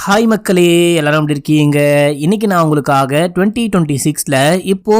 Hi மக்களே, எல்லாரும் எப்படி இருக்கீங்க? இன்னைக்கு நான் உங்களுக்காக 2026ல இப்போ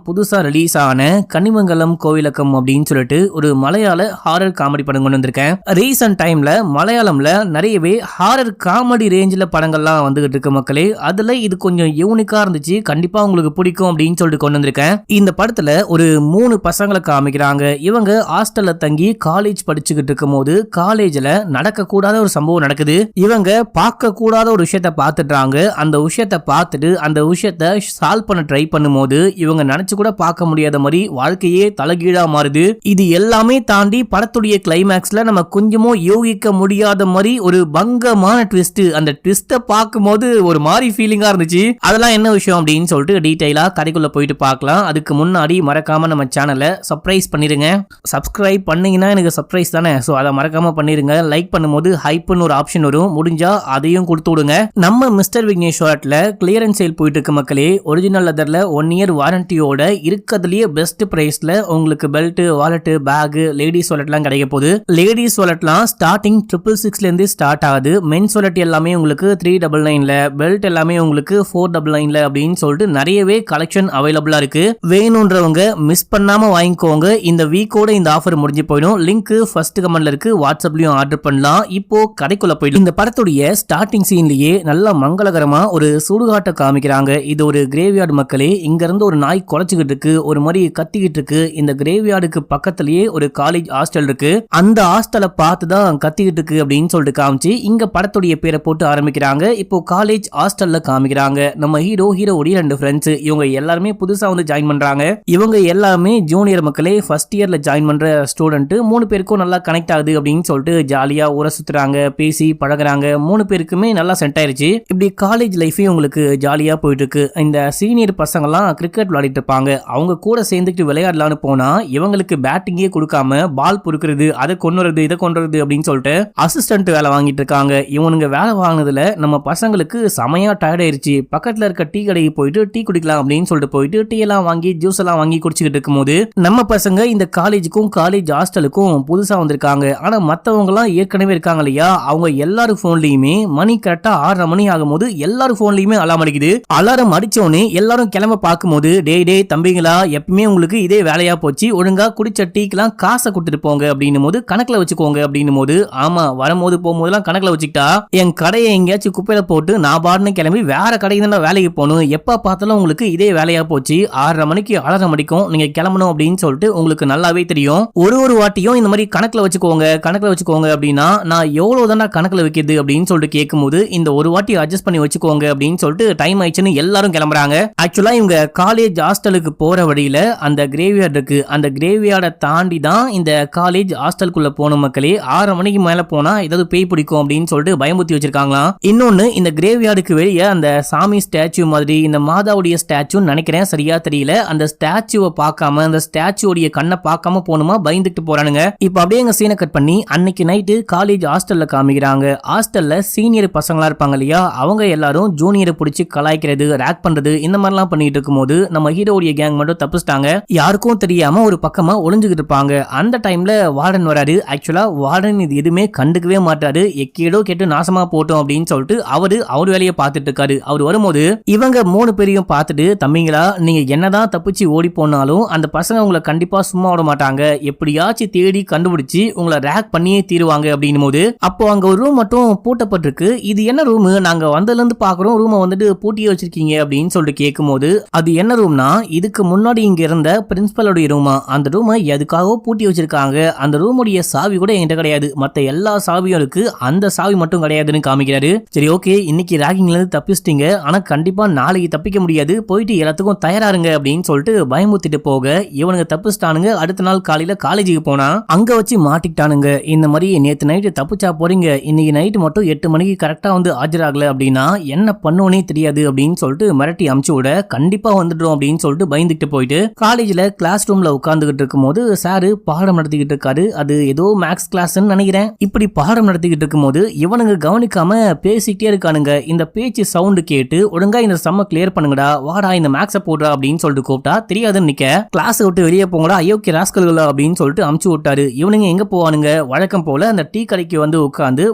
புதுசா ரிலீஸ் ஆன கன்னிமங்கலம் கோவிலக்கம் அப்படின்னு சொல்லிட்டு ஒரு மலையாள ஹாரர் காமெடி படம் கொண்டு வந்திருக்கேன். ரீசன்ட் டைம்ல மலையாளம்ல நிறையவே ஹாரர் காமெடி ரேஞ்சில் படங்கள்லாம் வந்துகிட்டு இருக்கு மக்களே. அதுல இது கொஞ்சம் யூனிக்கா இருந்துச்சு, கண்டிப்பா உங்களுக்கு பிடிக்கும் அப்படின்னு சொல்லிட்டு கொண்டு வந்திருக்கேன். இந்த படத்துல ஒரு 3 பசங்களை காமிக்கிறாங்க. இவங்க ஹாஸ்டல்ல தங்கி காலேஜ் படிச்சுக்கிட்டு இருக்கும் போது காலேஜ்ல நடக்க கூடாத ஒரு சம்பவம் நடக்குது. இவங்க பார்க்க கூடாத ஒரு விஷயத்தை பார்த்துட்டாங்க. அந்த விஷயத்தை பார்த்துட்டு அந்த விஷயத்தை சால்வ் பண்ண ட்ரை பண்ணும்போது இவங்க நினைச்சு கூட பார்க்க முடியாத மாதிரி வாழ்க்கையே தலைகீழா மாறுது. இது எல்லாமே தாண்டி படத்துடைய கிளைமேக்ஸ்ல நம்ம கொஞ்சமும் யோகிக்க முடியாத மாதிரி ஒரு பங்கமான ட்விஸ்ட். அந்த ட்விஸ்ட பார்க்கும்போது ஒரு மாதிரி ஃபீலிங்கா இருந்துச்சு. அதெல்லாம் என்ன விஷயம் அப்படின்னு சொல்லிட்டு டீடைலா கதைக்குள்ள போயிட்டு பார்க்கலாம். அதுக்கு முன்னாடி மறக்காம நம்ம சேனலை சப்ஸ்கிரைப் பண்ணிருங்க. சப்ஸ்கிரைப் பண்ணீங்கன்னா எனக்கு சர்ப்ரைஸ் தானே, ஸோ அதை மறக்காம பண்ணிருங்க. லைக் பண்ணும்போது ஹைப்னு ஒரு ஆப்ஷன் வரும், முடிஞ்சா அதையும் கொடுத்து விடுங்க. நம்ம மிஸ்டர் விக்னேஸ்வரட்ல கிளியரன்ஸ் சேல் போயிட்டு இருக்கு மக்களே. ஒரிஜினல் லெதர்ல 1 இயர் வாரண்டியோட இருக்கிறதுலயே பெஸ்ட் பிரைஸ்ல உங்களுக்கு பெல்ட், வாலெட், பேக், லேடிஸ் வாலெட்லாம் கிடைக்க போகுது. லேடிஸ் வாலெட்லாம் ஸ்டார்டிங் 666ல இருந்து ஸ்டார்ட் ஆகுது. மென்ஸ் வாலெட் எல்லாமே உங்களுக்கு 399ல, பெல்ட் எல்லாமே உங்களுக்கு 499ல அப்படின்னு சொல்லிட்டு நிறையவே கலெக்ஷன் அவைலபிளா இருக்கு. வேணும்ன்றவங்க மிஸ் பண்ணாம வாங்கிக்கோங்க. இந்த வீக்கோட இந்த ஆஃபர் முடிஞ்சு போயிடும். லிங்க் ஃபர்ஸ்ட் கமெண்ட்ல இருக்கு, வாட்ஸ்அப்லயும் ஆர்டர் பண்ணலாம். இப்போ கடைக்குள்ள போயிடும். இந்த படத்துடைய ஸ்டார்டிங் சீன்லயே நல்ல மங்களகரமா ஒரு சுடுகாட்டை காமிக்கிறாங்க. இது ஒரு கிரேவ்யார்டு மக்களே. இங்க இருந்து ஒரு நாய் குலைச்சுக்கிட்டு இருக்கு, ஒரு மாதிரி கத்திக்கிட்டு இருக்கு. இந்த கிரேவ்யார்டுக்கு பக்கத்திலேயே ஒரு காலேஜ் ஹாஸ்டல் இருக்கு. அந்த ஹாஸ்டலை பார்த்துதான் கத்திக்கிட்டு இருக்கு அப்படின்னு சொல்லிட்டு காமிச்சு இங்க படத்துடைய பேரை போட்டு ஆரம்பிக்கிறாங்க. இப்போ காலேஜ் ஹாஸ்டல்ல காமிக்கிறாங்க. நம்ம ஹீரோடைய 2 ஃப்ரெண்ட்ஸ், இவங்க எல்லாருமே புதுசா வந்து ஜாயின் பண்றாங்க. இவங்க எல்லாமே ஜூனியர் மக்களே, ஃபர்ஸ்ட் இயர்ல ஜாயின் பண்ற ஸ்டூடெண்ட். 3 பேருக்கும் நல்லா கனெக்ட் ஆகுது அப்படின்னு சொல்லிட்டு ஜாலியா ஊர சுத்துறாங்க, பேசி பழகுறாங்க. 3 பேருக்குமே நல்லா சென்ட் ஆயிருச்சு. இப்படி காலேஜ் லைஃபே உங்களுக்கு ஜாலியா போயிட்டு இருக்கு. இந்த சீனியர் பசங்க எல்லாம் கிரிக்கெட் விளையாடிட்டு இருப்பாங்க. அவங்க கூட சேர்ந்துட்டு விளையாடலான்னு போனா இவங்களுக்கு பேட்டிங்கே கொடுக்காம பால் பொறுக்கிறது, அதை கொண்டுறது, இதை கொண்டுறது அப்படின்னு சொல்லிட்டு அசிஸ்டன்ட் வேலை வாங்கிட்டு இருக்காங்க. இவனுங்க வேலை வாங்கினதுல நம்ம பசங்களுக்கு செமையா டயர்ட் ஆயிருச்சு. பக்கத்துல இருக்க டீ கடைக்கு போயிட்டு டீ குடிக்கலாம் அப்படின்னு சொல்லிட்டு போயிட்டு டீ எல்லாம் வாங்கி ஜூஸ் எல்லாம் வாங்கி குடிச்சுக்கிட்டு இருக்கும் போது நம்ம பசங்க இந்த காலேஜுக்கும் காலேஜ் ஹாஸ்டலுக்கும் புதுசா வந்திருக்காங்க. ஆனா மத்தவங்க எல்லாம் ஏற்கனவே இருக்காங்க இல்லையா, அவங்க எல்லாரும் போன்லயுமே மணி கரெக்டா 6:30 மணி ஆகும்போது எல்லாரும் போன்லயுமே அலாரம் அடிக்குது. அலாரம் அடிச்சோடனே எல்லாரும் கிளம்ப பார்க்கும்போது டே தம்பிங்களா, எப்பவுமே உங்களுக்கு இதே வேலையா போச்சு, ஒழுங்கா குடிச்ச டீக்கெல்லாம் காசை கொடுத்துட்டு போங்க அப்படின்னும் போது கணக்குல வச்சுக்கோங்க அப்படின்னும் போது, ஆமா வரும்போது போகும்போதெல்லாம் கணக்குல வச்சுக்கிட்டா என் கடையை எங்கேயாச்சும் குப்பையில போட்டு நான் பாடுன்னு கிளம்பி வேற கடைக்கு தான் வேலைக்கு போகணும். எப்ப பார்த்தாலும் உங்களுக்கு இதே வேலையா போச்சு, 6:30 மணிக்கு அலாரம் அடிக்கும், நீங்க கிளம்பணும் அப்படின்னு சொல்லிட்டு உங்களுக்கு நல்லாவே தெரியும். ஒரு வாட்டியும் இந்த மாதிரி கணக்குல வச்சுக்கோங்க அப்படின்னா நான் எவ்வளவு தானே கணக்குல வைக்கிறது அப்படின்னு சொல்லிட்டு கேட்கும்போது இந்த ஒரு வாட்டி அட்ஜஸ்ட் பண்ணி வச்சுக்கோங்க அப்படின்னு சொல்லிட்டு டைம் ஆயிடுச்சுன்னு எல்லாரும் கிளம்புறாங்க. ஆக்சுவலா இவங்க காலேஜ் ஹாஸ்டலுக்கு போற வழியில அந்த கிரேவ்யார்டு இருக்கு. அந்த கிரேவ்யார்டை தாண்டி தான் இந்த காலேஜ் ஹாஸ்டலுக்குள்ள போன மக்களே. 6:30 மணிக்கு மேல போனா ஏதாவது பேய் பிடிக்கும் அப்படின்னு சொல்லிட்டு பயமுத்தி வச்சிருக்காங்களாம். இன்னொன்னு, இந்த கிரேவ்யார்டுக்கு வெளியே அந்த சாமி ஸ்டாச்சு மாதிரி இந்த மாதாவுடைய ஸ்டாச்சுன்னு நினைக்கிறேன், சரியா தெரியல. அந்த ஸ்டாச்சுவை பார்க்காம அந்த ஸ்டாச்சுடைய கண்ணை பார்க்காம போனுமா பயந்துட்டு போறானுங்க. இப்ப அப்படியே எங்க சீனை கட் பண்ணி அன்னைக்கு நைட்டு காலேஜ் ஹாஸ்டல்ல காமிக்கிறாங்க. ஹாஸ்டல்ல சீனியர் பசங்களா இருப்பாங்க இல்லையா, அவங்க எல்லாரும் ஜூனியரை பிடிச்சி கலாய்க்கிறது, ரேக் பண்றது, இந்த மாதிரிலாம் பண்ணிட்டு இருக்கும்போது நம்ம ஹீரோடைய கேங் மட்டும் தப்பிச்சிட்டாங்க. யாருக்கும் தெரியாம ஒரு பக்கமா ஒளிஞ்சுக்கிட்டு இருப்பாங்க. அந்த டைம்ல வார்டன் வராரு. ஆக்சுவலா வார்டன் இது எதுவுமே கண்டுக்கவே மாட்டாரு. எக்கேடோ கேட்டு நாசமா போட்டோம் அப்படின்னு சொல்லிட்டு அவர் வேலையை பார்த்துட்டு இருக்காரு. அவர் வரும்போது இவங்க 3 பேரையும் பார்த்துட்டு, தம்பிங்களா நீங்க என்னதான் தப்பிச்சு ஓடி போனாலும் அந்த பசங்க உங்களை கண்டிப்பா சும்மா விட மாட்டாங்க, எப்படியாச்சும் தேடி கண்டுபிடிச்சு உங்களை ரேக் பண்ணியே தீருவாங்க அப்படின்னும் போது, அப்போ அங்க ஒரு ரூம் மட்டும் பூட்டப்பட்டிருக்கு. இது என்ன ரூம், நாங்க வந்ததுல இருந்து பாக்குறோம் ரூமை வந்துட்டு பூட்டியே வச்சிருக்கீங்க அப்படின்னு சொல்லிட்டு கேட்கும்போது, அது என்ன ரூம்னா இதுக்கு முன்னாடி இங்க இருந்த பிரின்சிபலுடைய ரூமா. அந்த ரூமை எதுக்காக பூட்டி வச்சிருக்காங்க. அந்த ரூமுடைய சாவி கூட என்கிட்ட கிடையாது, மத்த எல்லா சாவியும் இருக்கு, அந்த சாவி மட்டும் கிடையாதுன்னு காமிக்கிறாரு. சரி ஓகே, இன்னைக்கு ராகிங்ல இருந்து தப்பிச்சிட்டீங்க, ஆனா கண்டிப்பா நாளைக்கு தப்பிக்க முடியாது, போயிட்டு எல்லாத்துக்கும் தயாராருங்க அப்படின்னு சொல்லிட்டு பயமுத்திட்டு போக இவனுங்க தப்பிச்சிட்டானுங்க. அடுத்த நாள் காலையில காலேஜுக்கு போனா அங்க வச்சு மாட்டிக்கிட்டானுங்க. இந்த மாதிரி நேத்து நைட்டு தப்பிச்சா போறீங்க, இன்னைக்கு நைட்டு மட்டும் 8 மணிக்கு கரெக்டா வந்து ஆஜராகல அப்படின்னா என்ன பண்ணுவனே தெரியாது அப்படின்னு சொல்லிட்டு மிரட்டி அமுச்சு விட, கண்டிப்பா வந்துடும் அப்படின்னு சொல்லிட்டு பயந்துட்டு போயிட்டு காலேஜ்ல கிளாஸ் ரூம்ல உட்கார்ந்துகிட்டு இருக்கும் போது சாரு பாடம் நடத்திக்கிட்டு இருக்காரு. அது ஏதோ மேக்ஸ் கிளாஸ்ன்னு நினைக்கிறேன். இப்படி பாடம் நடத்திக்கிட்டு இருக்கும் போது இவனுங்க கவனிக்காம பேசிக்கிட்டே இருக்கானுங்க. இந்த பேச்சு சவுண்டு கேட்டு ஒழுங்கா இந்த சம்ம கிளியர் பண்ணுங்கடா, வாடா இந்த மேக்ஸ போடுறா அப்படின்னு சொல்லிட்டு கூப்பிட்டா தெரியாதுன்னு நிக்க, கிளாஸ் விட்டு வெளியே போங்கடா ஐயோக்கிய ராஸ்கல்களா அப்படின்னு சொல்லிட்டு அமுச்சு விட்டாரு. இவனுங்க எங்க போவானுங்க, வழக்கம் போல அந்த டீ கடைக்கு வந்து உட்கார்ந்து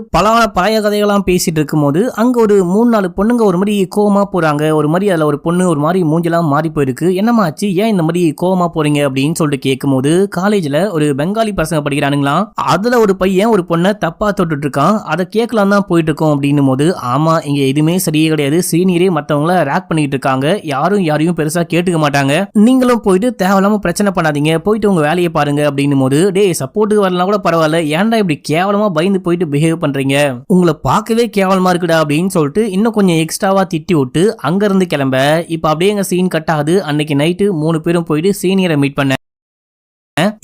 பழைய கதைகள்லாம் பேசிட்டு இருக்கும்போது அங்க ஒரு 3-4 பொண்ணுங்க ஒரு மாதிரி கோவமா போறாங்க. ஒரு மாதிரி அதுல ஒரு பொண்ணு ஒரு மாதிரி மூஞ்செல்லாம் மாறி போயிருக்கு. என்னமாச்சு, ஏன் இந்த மாதிரி கோவமா போறீங்க அப்படின்னு சொல்லிட்டு கேட்கும்போது, காலேஜ்ல ஒரு பெங்காலி பசங்க படிக்கிறானுங்களாம். அதுல ஒரு பையன் ஒரு பொண்ணை தப்பா தொட்டுட்டு இருக்கான். அதை கேட்கலாம் தான் போயிட்டு இருக்கோம் அப்படின்னும் போது, ஆமா இங்க எதுவுமே சரியே கிடையாது, சீனியரே மத்தவங்கள ரேக் பண்ணிட்டு இருக்காங்க, யாரையும் பெருசா கேட்டுக்க மாட்டாங்க, நீங்களும் போயிட்டு தேவையில்லாம பிரச்சனை பண்ணாதீங்க, போயிட்டு உங்க வேலையை பாருங்க அப்படின்னும் போது, டேய் சப்போர்ட்டுக்கு வரலாம் கூட பரவாயில்ல, ஏன்டா இப்படி கேவலமா பயந்து போயிட்டு பிஹேவ் பண்றீங்க, உங்களை பார்க்கவே கேவலமா இருக்குடா அப்படின்னு சொல்லிட்டு இன்னும் கொஞ்சம் எக்ஸ்ட்ராவா திட்டி விட்டு அங்க இருந்து கிளம்ப. இப்ப அப்படியே எங்க சீன் கட் ஆகுது. அன்னைக்கு நைட்டு 3 பேரும் போயிட்டு சீனியரை மீட் பண்ண.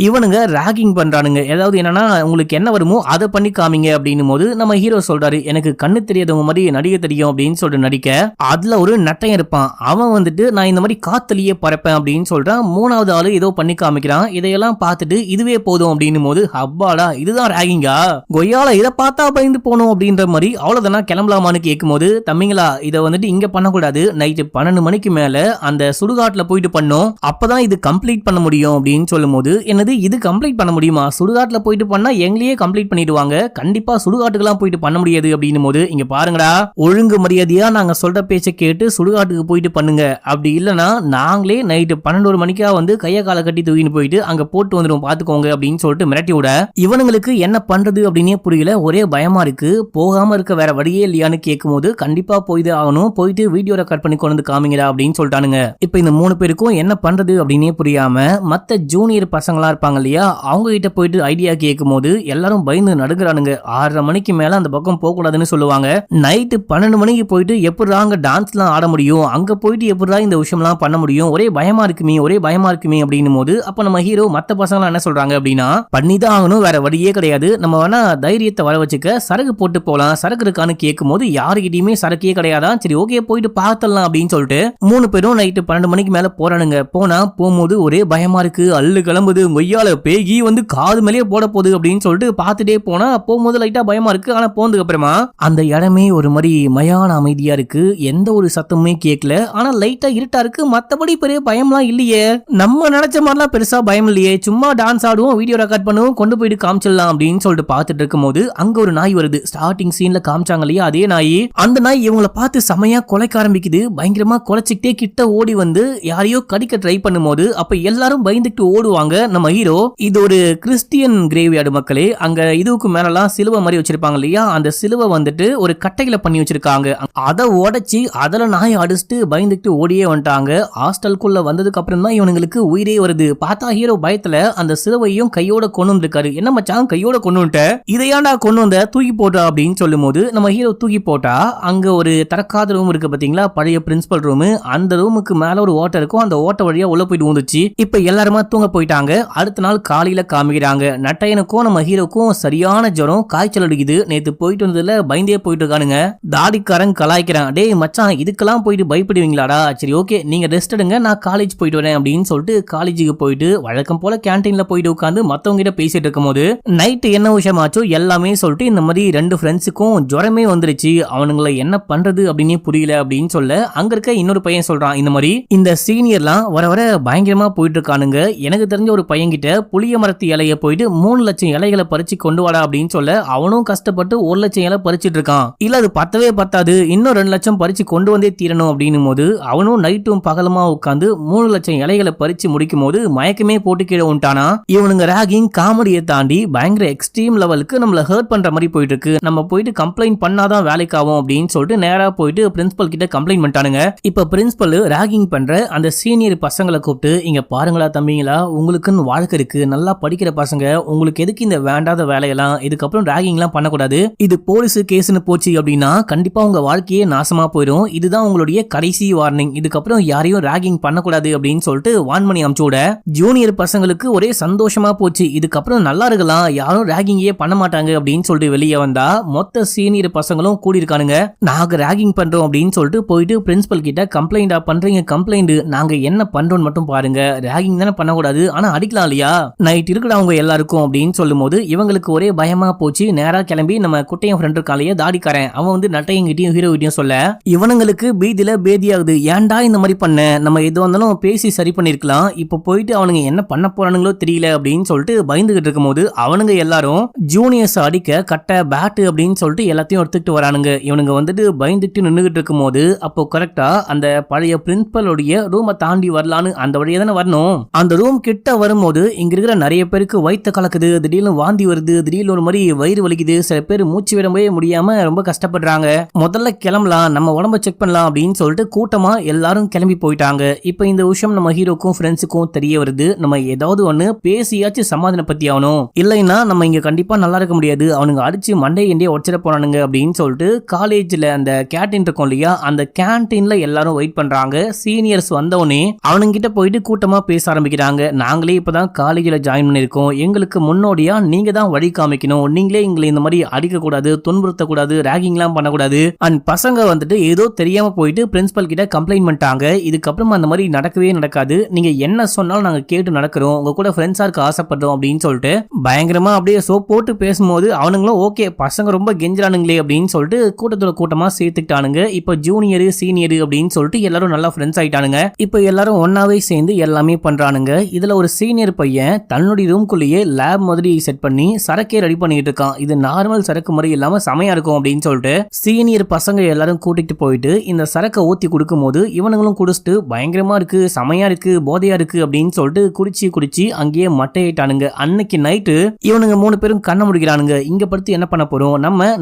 இவனுங்க ராகிங் பண்றானுங்க. ஏதாவது என்னன்னா உங்களுக்கு என்ன வருமோ அதை பண்ணி காமிங்க அப்படின்னும் போது நம்ம ஹீரோ சொல்றாரு, எனக்கு கண்ணு தெரியாதவங்க மாதிரி நடிகை தெரியும் அப்படின்னு சொல்லிட்டு நடிக்க, அதுல ஒரு நட்டையன் இருப்பான். அவன் வந்துட்டு நான் இந்த மாதிரி காத்தலியே பறப்பேன் அப்படின்னு சொல்றான். 3வது ஆளு ஏதோ பண்ணி காமிக்கிறான். இதையெல்லாம் பார்த்துட்டு இதுவே போதும் அப்படின்னும் போது, அப்பாடா இதுதான் ராகிங்கா, கொய்யால இதை பார்த்தா பயந்து போனோம் அப்படின்ற மாதிரி அவ்வளவுதானா கிளம்பலாமான்னு கேட்கும் போது, தம்பிங்களா இதை வந்துட்டு இங்க பண்ணக்கூடாது, நைட்டு 12 மணிக்கு மேல அந்த சுடுகாட்டுல போயிட்டு பண்ணோம், அப்பதான் இது கம்ப்ளீட் பண்ண முடியும் அப்படின்னு சொல்லும் போது, என்னது இது கம்ப்ளீட் பண்ண முடியுமா, சுடுகாட்டுல போயிட்டு பண்ணா எங்களையே கம்ப்ளீட் பண்ணிடுவாங்க, கண்டிப்பா சுடுகாட்டுக்கெல்லாம் போயிட்டு பண்ண முடியாது அப்படின்னும் போது, இங்க பாருங்கடா ஒழுங்கு மரியாதையா நாங்க சொல்ற பேச்சை கேட்டு சுடுகாட்டுக்கு போயிட்டு பண்ணுங்க, அப்படி இல்லனா நாங்களே நைட்டு 12 மணிக்கா வந்து கைய கால கட்டி தூக்கின்னு போயிட்டு அங்க போட்டு வந்துடும் பாத்துக்கோங்க அப்படின்னு சொல்லிட்டு மிரட்டி விட, இவனுங்களுக்கு என்ன பண்றது அப்படின்னே புரியல, ஒரே பயமா இருக்கு, போகாம இருக்க வேற வழியே இல்லையான்னு கேட்கும் போது, கண்டிப்பா போயிட்டு ஆகணும், போயிட்டு வீடியோ ரெக்கார்ட் பண்ணி கொண்டு வந்து காமிங்கடா அப்படின்னு சொல்லிட்டானுங்க. இப்ப இந்த 3 பேருக்கும் என்ன பண்றது அப்படின்னே புரியாம மத்த ஜூனியர் பசங்களா இருப்பாங்க இல்லையா, அவங்க கிட்ட போயிட்டு ஐடியா கேட்கும் போது எல்லாரும் பயந்து நடுங்குறானுங்க. 6:30 மணிக்கு மேல அந்த பக்கம் போக கூடாதுன்னு சொல்லுவாங்க. நைட்டு 12 மணிக்கு போயிட்டு எப்படிடா அங்க டான்ஸ்லாம் ஆட முடியும், அங்க போயிட்டு எப்படிடா இந்த விஷயம்லாம் பண்ண முடியும், ஒரே பயமா இருக்குமே அப்படின்னும் போது, அப்ப நம்ம ஹீரோ மத்த பசங்க என்ன சொல்றாங்க அப்படின்னா, பண்ணிதான் ஆகணும், வேற வழியே கிடையாது, நம்ம வேணா தைரியத்தை வர வச்சுக்க சரக்கு போட்டு போலாம், சரக்கு இருக்கான்னு கேட்கும் போது யாருக்கிட்டயுமே சரக்கே கிடையாதான், சரி ஓகே போயிட்டு பார்த்தலாம் அப்படின்னு சொல்லிட்டு 3 பேரும் நைட்டு 12 மணிக்கு மேல போறானுங்க. போகும்போது ஒரே பயமா இருக்கு, அள்ளு கிளம்புது, மொய்யால பேகி வந்து காது மேலேயே போட போகுது அப்படின்னு சொல்லிட்டு பார்த்துட்டே போனா, போகும்போது லைட்டா பயமா இருக்கு, ஆனா போனதுக்கு அப்புறமா அந்த இடமே ஒரு மாதிரி மயான அமைதியா இருக்கு, எந்த ஒரு சத்தமுமே கேட்கல, ஆனா லைட்டா இருட்டா இருக்கு, மத்தபடி பெரிய பயம்லாம் இல்லையே, நம்ம நினைச்ச மாதிரிலாம் பெருசா பயம் இல்லையே, சும்மா டான்ஸ் ஆடுவோம், வீடியோ ரெக்கார்ட் பண்ணுவோம், கொண்டு போயிட்டு காமிச்சிடலாம் அப்படின்னு சொல்லிட்டு பார்த்துட்டு இருக்கும் போது அங்க ஒரு நாய் வருது. ஸ்டார்டிங் சீன்ல காமிச்சாங்க இல்லையா அதே நாய், அந்த நாய் இவங்களை பார்த்து செமையா கொலைக்க ஆரம்பிக்குது. பயங்கரமா கொலைச்சிக்கிட்டே கிட்ட ஓடி வந்து யாரையோ கடிக்க ட்ரை பண்ணும் போது, அப்ப எல்லாரும் பயந்துட்டு ஓடுவாங்க. நம்ம ஹீரோ, இது ஒரு கிறிஸ்டியன் கிரேவ்யார்டு மக்களே, அங்க இதுக்கு மேலலாம் சிலுவை மாதிரி வச்சிருப்பாங்க இல்லையா, அந்த சிலுவை வந்துட்டு ஒரு கட்டையில பண்ணி வச்சிருக்காங்க, அதை உடைச்சி அதுல நாய் அடிச்சுட்டு பயந்துட்டு ஓடியே வந்துட்டாங்க. ஹாஸ்டலுக்குள்ள வந்ததுக்கு அப்புறம் தான் இவனுங்களுக்கு உயிரே வருது. பார்த்தா ஹீரோ பயத்துல அந்த சிலுவையும் கையோட கொண்டு வந்திருக்காரு. என்ன மச்சான் கையோட கொண்டு வந்துட்ட, இதையாண்டா கொண்டு வந்த, தூக்கி போட்டா அப்படின்னு சொல்லும் போது, நம்ம ஹீரோ தூக்கி போட்டா அங்க ஒரு திறக்காத ரூம் இருக்கு பாத்தீங்களா, பழைய பிரின்சிபல் ரூம், அந்த ரூமுக்கு மேல ஒரு ஓட்டை இருக்கும், அந்த ஓட்டை வழியா உள்ள போயிட்டு வந்துச்சு. இப்ப எல்லாருமா தூங்க போயிட்டாங்க. அடுத்த நாள் காலையில காமிக்கிறாங்க, நட்டையனுக்கும் நம்ம ஹீரோக்கும் சரியான ஜுரம், காய்ச்சல் அடிக்குது, நேத்து போயிட்டு வந்ததுல பயந்தே போயிட்டு இருக்கானுங்க. தாடிக்காரன் கலாய்க்கிறான், டேய் மச்சான் இதுக்கெல்லாம் போயிட்டு பயப்படுவீங்களாடா, சரி ஓகே நீங்க ரெஸ்ட் எடுங்க, நான் காலேஜ் போயிட்டு வரேன் அப்படின்னு சொல்லிட்டு காலேஜுக்கு போயிட்டு வழக்கம் போல கேன்டீன்ல போயிட்டு உட்காந்து மத்தவங்க கிட்ட பேசிட்டு இருக்கும் போது, நைட்டு என்ன விஷயமாச்சோ எல்லாமே சொல்லிட்டு இந்த மாதிரி 2 ஃப்ரெண்ட்ஸுக்கும் ஜுரமே வந்துருச்சு, அவனுங்களை என்ன பண்றது அப்படின்னு புரியல அப்படின்னு சொல்ல, அங்க இருக்க இன்னொரு பையன் சொல்றான், இந்த மாதிரி இந்த சீனியர்லாம் வர வர பயங்கரமா போயிட்டு இருக்கானுங்க, எனக்கு தெரிஞ்ச ஒரு பையன் கிட்ட புளிய மரத்து இலைய போயிட்டு 3 லட்சம் இலைகளை பறிச்சு கொண்டு வாடா அப்படின்னு சொல்ல, அவனும் கஷ்டப்பட்டு 1 லட்சம் இலை பறிச்சிட்டு இருக்கான். இல்ல அது பத்தவே பத்தாது, இன்னும் 2 லட்சம் பறிச்சு கொண்டு வந்தே தீரணும் அப்படின்னும் போது, அவனும் நைட்டும் பகலமா உட்காந்து 3 லட்சம் இலைகளை பறிச்சு முடிக்கும் போது மயக்கமே போட்டு கீழே விட்டானா. இவனுங்க ராகிங் காமெடியை தாண்டி பயங்கர எக்ஸ்ட்ரீம் லெவலுக்கு நம்மள ஹர்ட் பண்ற மாதிரி போயிட்டு இருக்கு, நம்ம போயிட்டு கம்ப்ளைண்ட் பண்ணாதான் வேலைக்கு ஆகும் அப்படின்னு சொல்லிட்டு நேரா போயிட்டு பிரின்சிபல் கிட்ட கம்ப்ளைண்ட் பண்ணிட்டானுங்க. இப்ப பிரின்சிபல் ராகிங் பண்ற அந்த சீனியர் பசங்களை கூப்பிட்டு, இங்க பாருங்களா தம்பிங்களா, உங்களுக்குன்னு வாழ்க்கை இருக்கு, நல்லா படிக்கிற பசங்க, உங்களுக்கு எதுக்கு இந்த வேண்டாத வேலையெல்லாம், இதுக்கப்புறம் ராகிங்லாம் பண்ணக்கூடாது, இது போலீஸ் கேஸ்னு போச்சு அப்படின்னா கண்டிப்பா உங்க வாழ்க்கையே நாசமா போயிடும், இதுதான் உங்களுடைய கடைசி வார்னிங், இதுக்கப்புறம் யாரையும் ராகிங் பண்ணக்கூடாது அப்படின்னு சொல்லிட்டு வான் பண்ணி அனுப்பிச்சுட, ஜூனியர் பசங்களுக்கு ஒரே சந்தோஷமா போச்சு, இதுக்கப்புறம் நல்லா இருக்கலாம், யாரும் ராகிங்கே பண்ண மாட்டாங்க அப்படின்னு சொல்லிட்டு வெளியே வந்தா மொத்த சீனியர் பசங்களும் கூடி இருக்கானுங்க. நாங்க ராகிங் பண்றோம் அப்படின்னு சொல்லிட்டு போயிட்டு பிரின்சிபல் கிட்ட கம்ப்ளைண்டா பண்றீங்க, கம்ப்ளைண்ட் நாங்க என்ன பண்றோம்னு மட்டும் பாருங்க, ராகிங் தானே பண்ணக்கூடாது, ஆனா அடிக்கலாம் இருக்கலாம் இல்லையா, நைட் இருக்குடா அவங்க எல்லாருக்கும் அப்படின்னு சொல்லும் போது இவங்களுக்கு ஒரே பயமா போச்சு. நேரா கிளம்பி நம்ம குட்டையன் ஃப்ரெண்ட் இருக்காலையே தாடிக்காரன், அவன் வந்து நட்டையங்கிட்டையும் ஹீரோ கிட்டையும் சொல்ல இவனுங்களுக்கு பீதியில பேதியாகுது. ஏன்டா இந்த மாதிரி பண்ண, நம்ம எது வந்தாலும் பேசி சரி பண்ணிருக்கலாம், இப்ப போயிட்டு அவனுங்க என்ன பண்ண போறானுங்களோ தெரியல அப்படின்னு சொல்லிட்டு பயந்துகிட்டு இருக்கும் போது அவனுங்க எல்லாரும் ஜூனியர்ஸ் அடிக்க கட்ட பேட்டு அப்படின்னு சொல்லிட்டு எல்லாத்தையும் எடுத்துக்கிட்டு வரானுங்க. இவனுங்க வந்துட்டு பயந்துட்டு நின்றுகிட்டு இருக்கும் போது அப்போ கரெக்டா அந்த பழைய பிரின்சிபலுடைய ரூமை தாண்டி வரலான்னு அந்த வழியா தானே வரணும். அந்த ரூம் கிட்ட வரும்போது இங்க இருக்கிற நிறைய பேருக்கு வயிற்று கலக்குது, திடீர்னு வாந்தி வருது, திடீர்னு ஒரு மாதிரி வயிறு வலிக்குது, சில பேர் மூச்சு விடவே முடியாம ரொம்ப கஷ்டப்படுறாங்க. முதல்ல கிளம்பலாம், நம்ம உடம்ப செக் பண்ணலாம் அப்படின்னு சொல்லிட்டு கூட்டமா எல்லாரும் கிளம்பி போயிட்டாங்க. இப்ப இந்த விஷயம் நம்ம ஹீரோக்கும் ஃப்ரெண்ட்ஸுக்கும் தெரிய வருது. நம்ம ஏதாவது ஒண்ணு பேசியாச்சும் சமாதானம் பத்தி ஆகணும், இல்லைன்னா நம்ம இங்க கண்டிப்பா நல்லா இருக்க முடியாது, அவனுங்க அடிச்சு மண்டை எண்டே உடச்சிட போறானுங்க அப்படின்னு சொல்லிட்டு காலேஜ்ல அந்த கேண்டீன் இருக்கும் இல்லையா, அந்த கேண்டீன்ல எல்லாரும் வெயிட் பண்றாங்க. சீனியர்ஸ் வந்தவனே அவனுங்கிட்ட போயிட்டு கூட்டமா பேச ஆரம்பிக்கிறாங்க. நாங்களே இப்பதான் காலேஜ்ல ஜாயின் பண்ணிருக்கோம், எங்களுக்கு முன்னோடியா நீங்க தான் வழி காமிக்கணும், நீங்களே எங்களை இந்த மாதிரி அடிக்க கூடாது, துன்புறுத்தக்கூடாது, ராகிங் எல்லாம் பண்ணக்கூடாது. அண்ட் பசங்க வந்துட்டு ஏதோ தெரியாம போயிட்டு பிரின்சிபல் கிட்ட கம்ப்ளைண்ட் பண்ணிட்டாங்க, இதுக்கப்புறம் அந்த மாதிரி நடக்கவே நடக்காது, நீங்க என்ன சொன்னாலும் நாங்க கேட்டு நடக்கிறோம், உங்க கூட ஃப்ரெண்ட்ஸா இருக்க ஆசைப்படுறோம் அப்படின்னு சொல்லிட்டு பயங்கரமா அப்படியே சோப் போட்டு பேசும்போது அவனுங்களும் ஓகே பசங்க ரொம்ப கெஞ்சிரானுங்களே அப்படின்னு சொல்லிட்டு கூட்டத்தோட கூட்டமா சேர்த்துக்கிட்டானுங்க. இப்ப ஜூனியர் சீனியர் அப்படின்னு சொல்லிட்டு எல்லாரும் நல்லா ஃப்ரெண்ட்ஸ் ஆயிட்டானுங்க. இப்ப எல்லாரும் ஒன்னாவே சேர்ந்து எல்லாமே பண்றானுங்க. இதுல ஒரு சீனியர் பையன் தன்னுடைய ரூம்குள்ளேயே லேப் மாதிரி செட் பண்ணி சரக்கே ரெடி பண்ணிட்டு இருக்கான். இது நார்மல் சரக்கு முறை இல்லாம செமையா இருக்கும் அப்படின்னு சொல்லிட்டு சீனியர் பசங்க எல்லாரும் கூட்டிட்டு போயிட்டு இந்த சரக்கை ஊத்தி கொடுக்கும் போது இவனுங்களும் குடிச்சிட்டு பயங்கரமா இருக்கு, செமையா இருக்கு, போதையா இருக்கு அப்படின்னு சொல்லிட்டு குடிச்சு அங்கேயே மட்டையிட்டானுங்க. அன்னைக்கு நைட்டு இவனுங்க 3 பேரும் கண்ண முடிக்கிறானுங்க. இங்க படுத்து என்ன பண்ண போறோம்,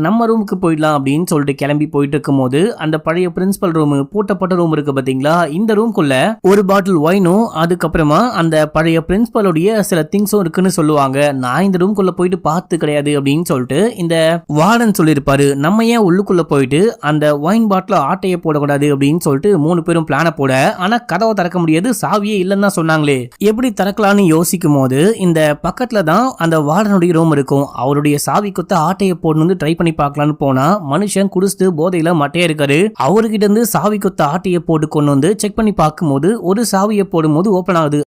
நம்ம ரூமுக்கு போயிடலாம் அப்படின்னு சொல்லிட்டு கிளம்பி போயிட்டு இருக்கும் போது அந்த பழைய பிரின்சிபல் ரூம் பூட்டப்பட்ட ரூம் இருக்கு பாத்தீங்களா, இந்த ரூம்குள்ள ஒரு பாட்டில் ஒயினும் அதுக்கப்புறமா அந்த பழைய பிரின்சிபலுடைய சில திங்ஸும் இருக்குன்னு சொல்லுவாங்க. நான் இந்த ரூம்குள்ள போயிட்டு பார்த்து கிடையாது அப்படின்னு சொல்லிட்டு இந்த வார்டன் சொல்லியிருப்பாரு. நம்ம ஏன் உள்ளுக்குள்ள போயிட்டு அந்த ஒயின் பாட்டில ஆட்டையை போடக்கூடாது அப்படின்னு சொல்லிட்டு 3 பேரும் பிளான போட, ஆனா கதவை திறக்க முடியாது, சாவியே இல்லைன்னு தான் சொன்னாங்களே. எப்படி திறக்கலான்னு யோசிக்கும் போது இந்த பக்கத்துல தான் அந்த வார்டனுடைய ரூம் இருக்கும். அவருடைய சாவி குத்த ஆட்டையை போடணும்னு ட்ரை பண்ணி பார்க்கலான்னு போனா மனுஷன் குடிச்சிட்டு போதையில மட்டையா இருக்காரு. அவர்கிட்ட இருந்து சாவி குத்த ஆட்டையை போட்டு கொண்டு வந்து செக் பண்ணி பார்க்கும்போது ஒரு சாவியை போடும்போது ஓபன் ஆகுது.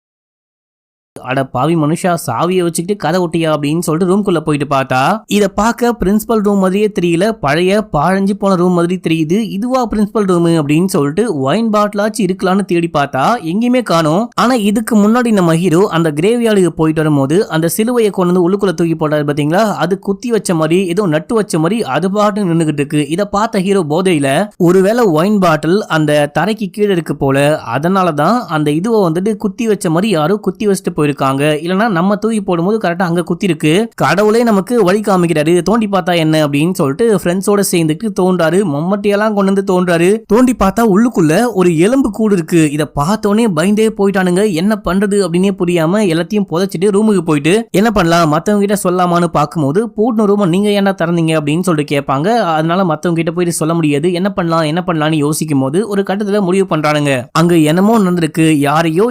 அட பாவி மனுஷா, சாவியை வச்சுக்கிட்டு கதை ஒட்டியா அப்படின்னு சொல்லிட்டு ரூம்குள்ள போயிட்டு பார்த்தா இத பார்க்க பிரின்சிபல் ரூம் மாதிரியே தெரியல, பழைய பாழஞ்சு போன ரூம் மாதிரி தெரியுது. இதுவா பிரின்சிபல் ரூம் அப்படின்னு சொல்லிட்டு ஒயின் பாட்டிலாச்சு இருக்கலான்னு தேடி பார்த்தா எங்கேயுமே காணோம். ஆனா இதுக்கு முன்னாடி நம்ம ஹீரோ அந்த கிரேவியார்டுக்கு போயிட்டு வரும்போது அந்த சிலுவையை கொண்டு வந்து உள்ளுக்குள்ள தூக்கி போட்டாரு பாத்தீங்களா, அது குத்தி வச்ச மாதிரி ஏதோ நட்டு வச்ச மாதிரி அது பாட்டு நின்னுகிட்டு இருக்கு. இத பார்த்த ஹீரோ போதையில ஒருவேளை ஒயின் பாட்டில் அந்த தரைக்கு கீழே இருக்கு போல, அதனாலதான் அந்த இதுவை வந்துட்டு குத்தி வச்ச மாதிரி யாரோ குத்தி வச்சுட்டு போயிருக்காங்க, இல்லனா நம்ம தூக்கி போடும்போது கரெக்டா அங்க குத்தி இருக்கு. கடவுளே நமக்கு வழி காமிக்கிறாரு, தோண்டி பார்த்தா என்ன அப்படின்னு சொல்லிட்டு ஃப்ரெண்ட்ஸோட சேர்ந்துட்டு தோன்றாரு. மம்மட்டியெல்லாம் கொண்டு வந்து தோன்றாரு. தோண்டி பார்த்தா உள்ளுக்குள்ள ஒரு எலும்பு கூடு இருக்கு. இத பார்த்தோன்னே பயந்தே போயிட்டானுங்க. என்ன பண்றது அப்படின்னே புரியாம எல்லாத்தையும் புதைச்சிட்டு ரூமுக்கு போயிட்டு என்ன பண்ணலாம் மத்தவங்க கிட்ட சொல்லாமான்னு பார்க்கும்போது பூட்டின ரூம் நீங்க ஏன்டா திறந்தீங்க அப்படின்னு சொல்லிட்டு கேட்பாங்க. அதனால மத்தவங்க கிட்ட போயிட்டு சொல்ல முடியாது. என்ன பண்ணலாம்னு யோசிக்கும் போது ஒரு கட்டத்துல முடிவு பண்றானுங்க, அங்க என்னமோ நடந்திருக்கு,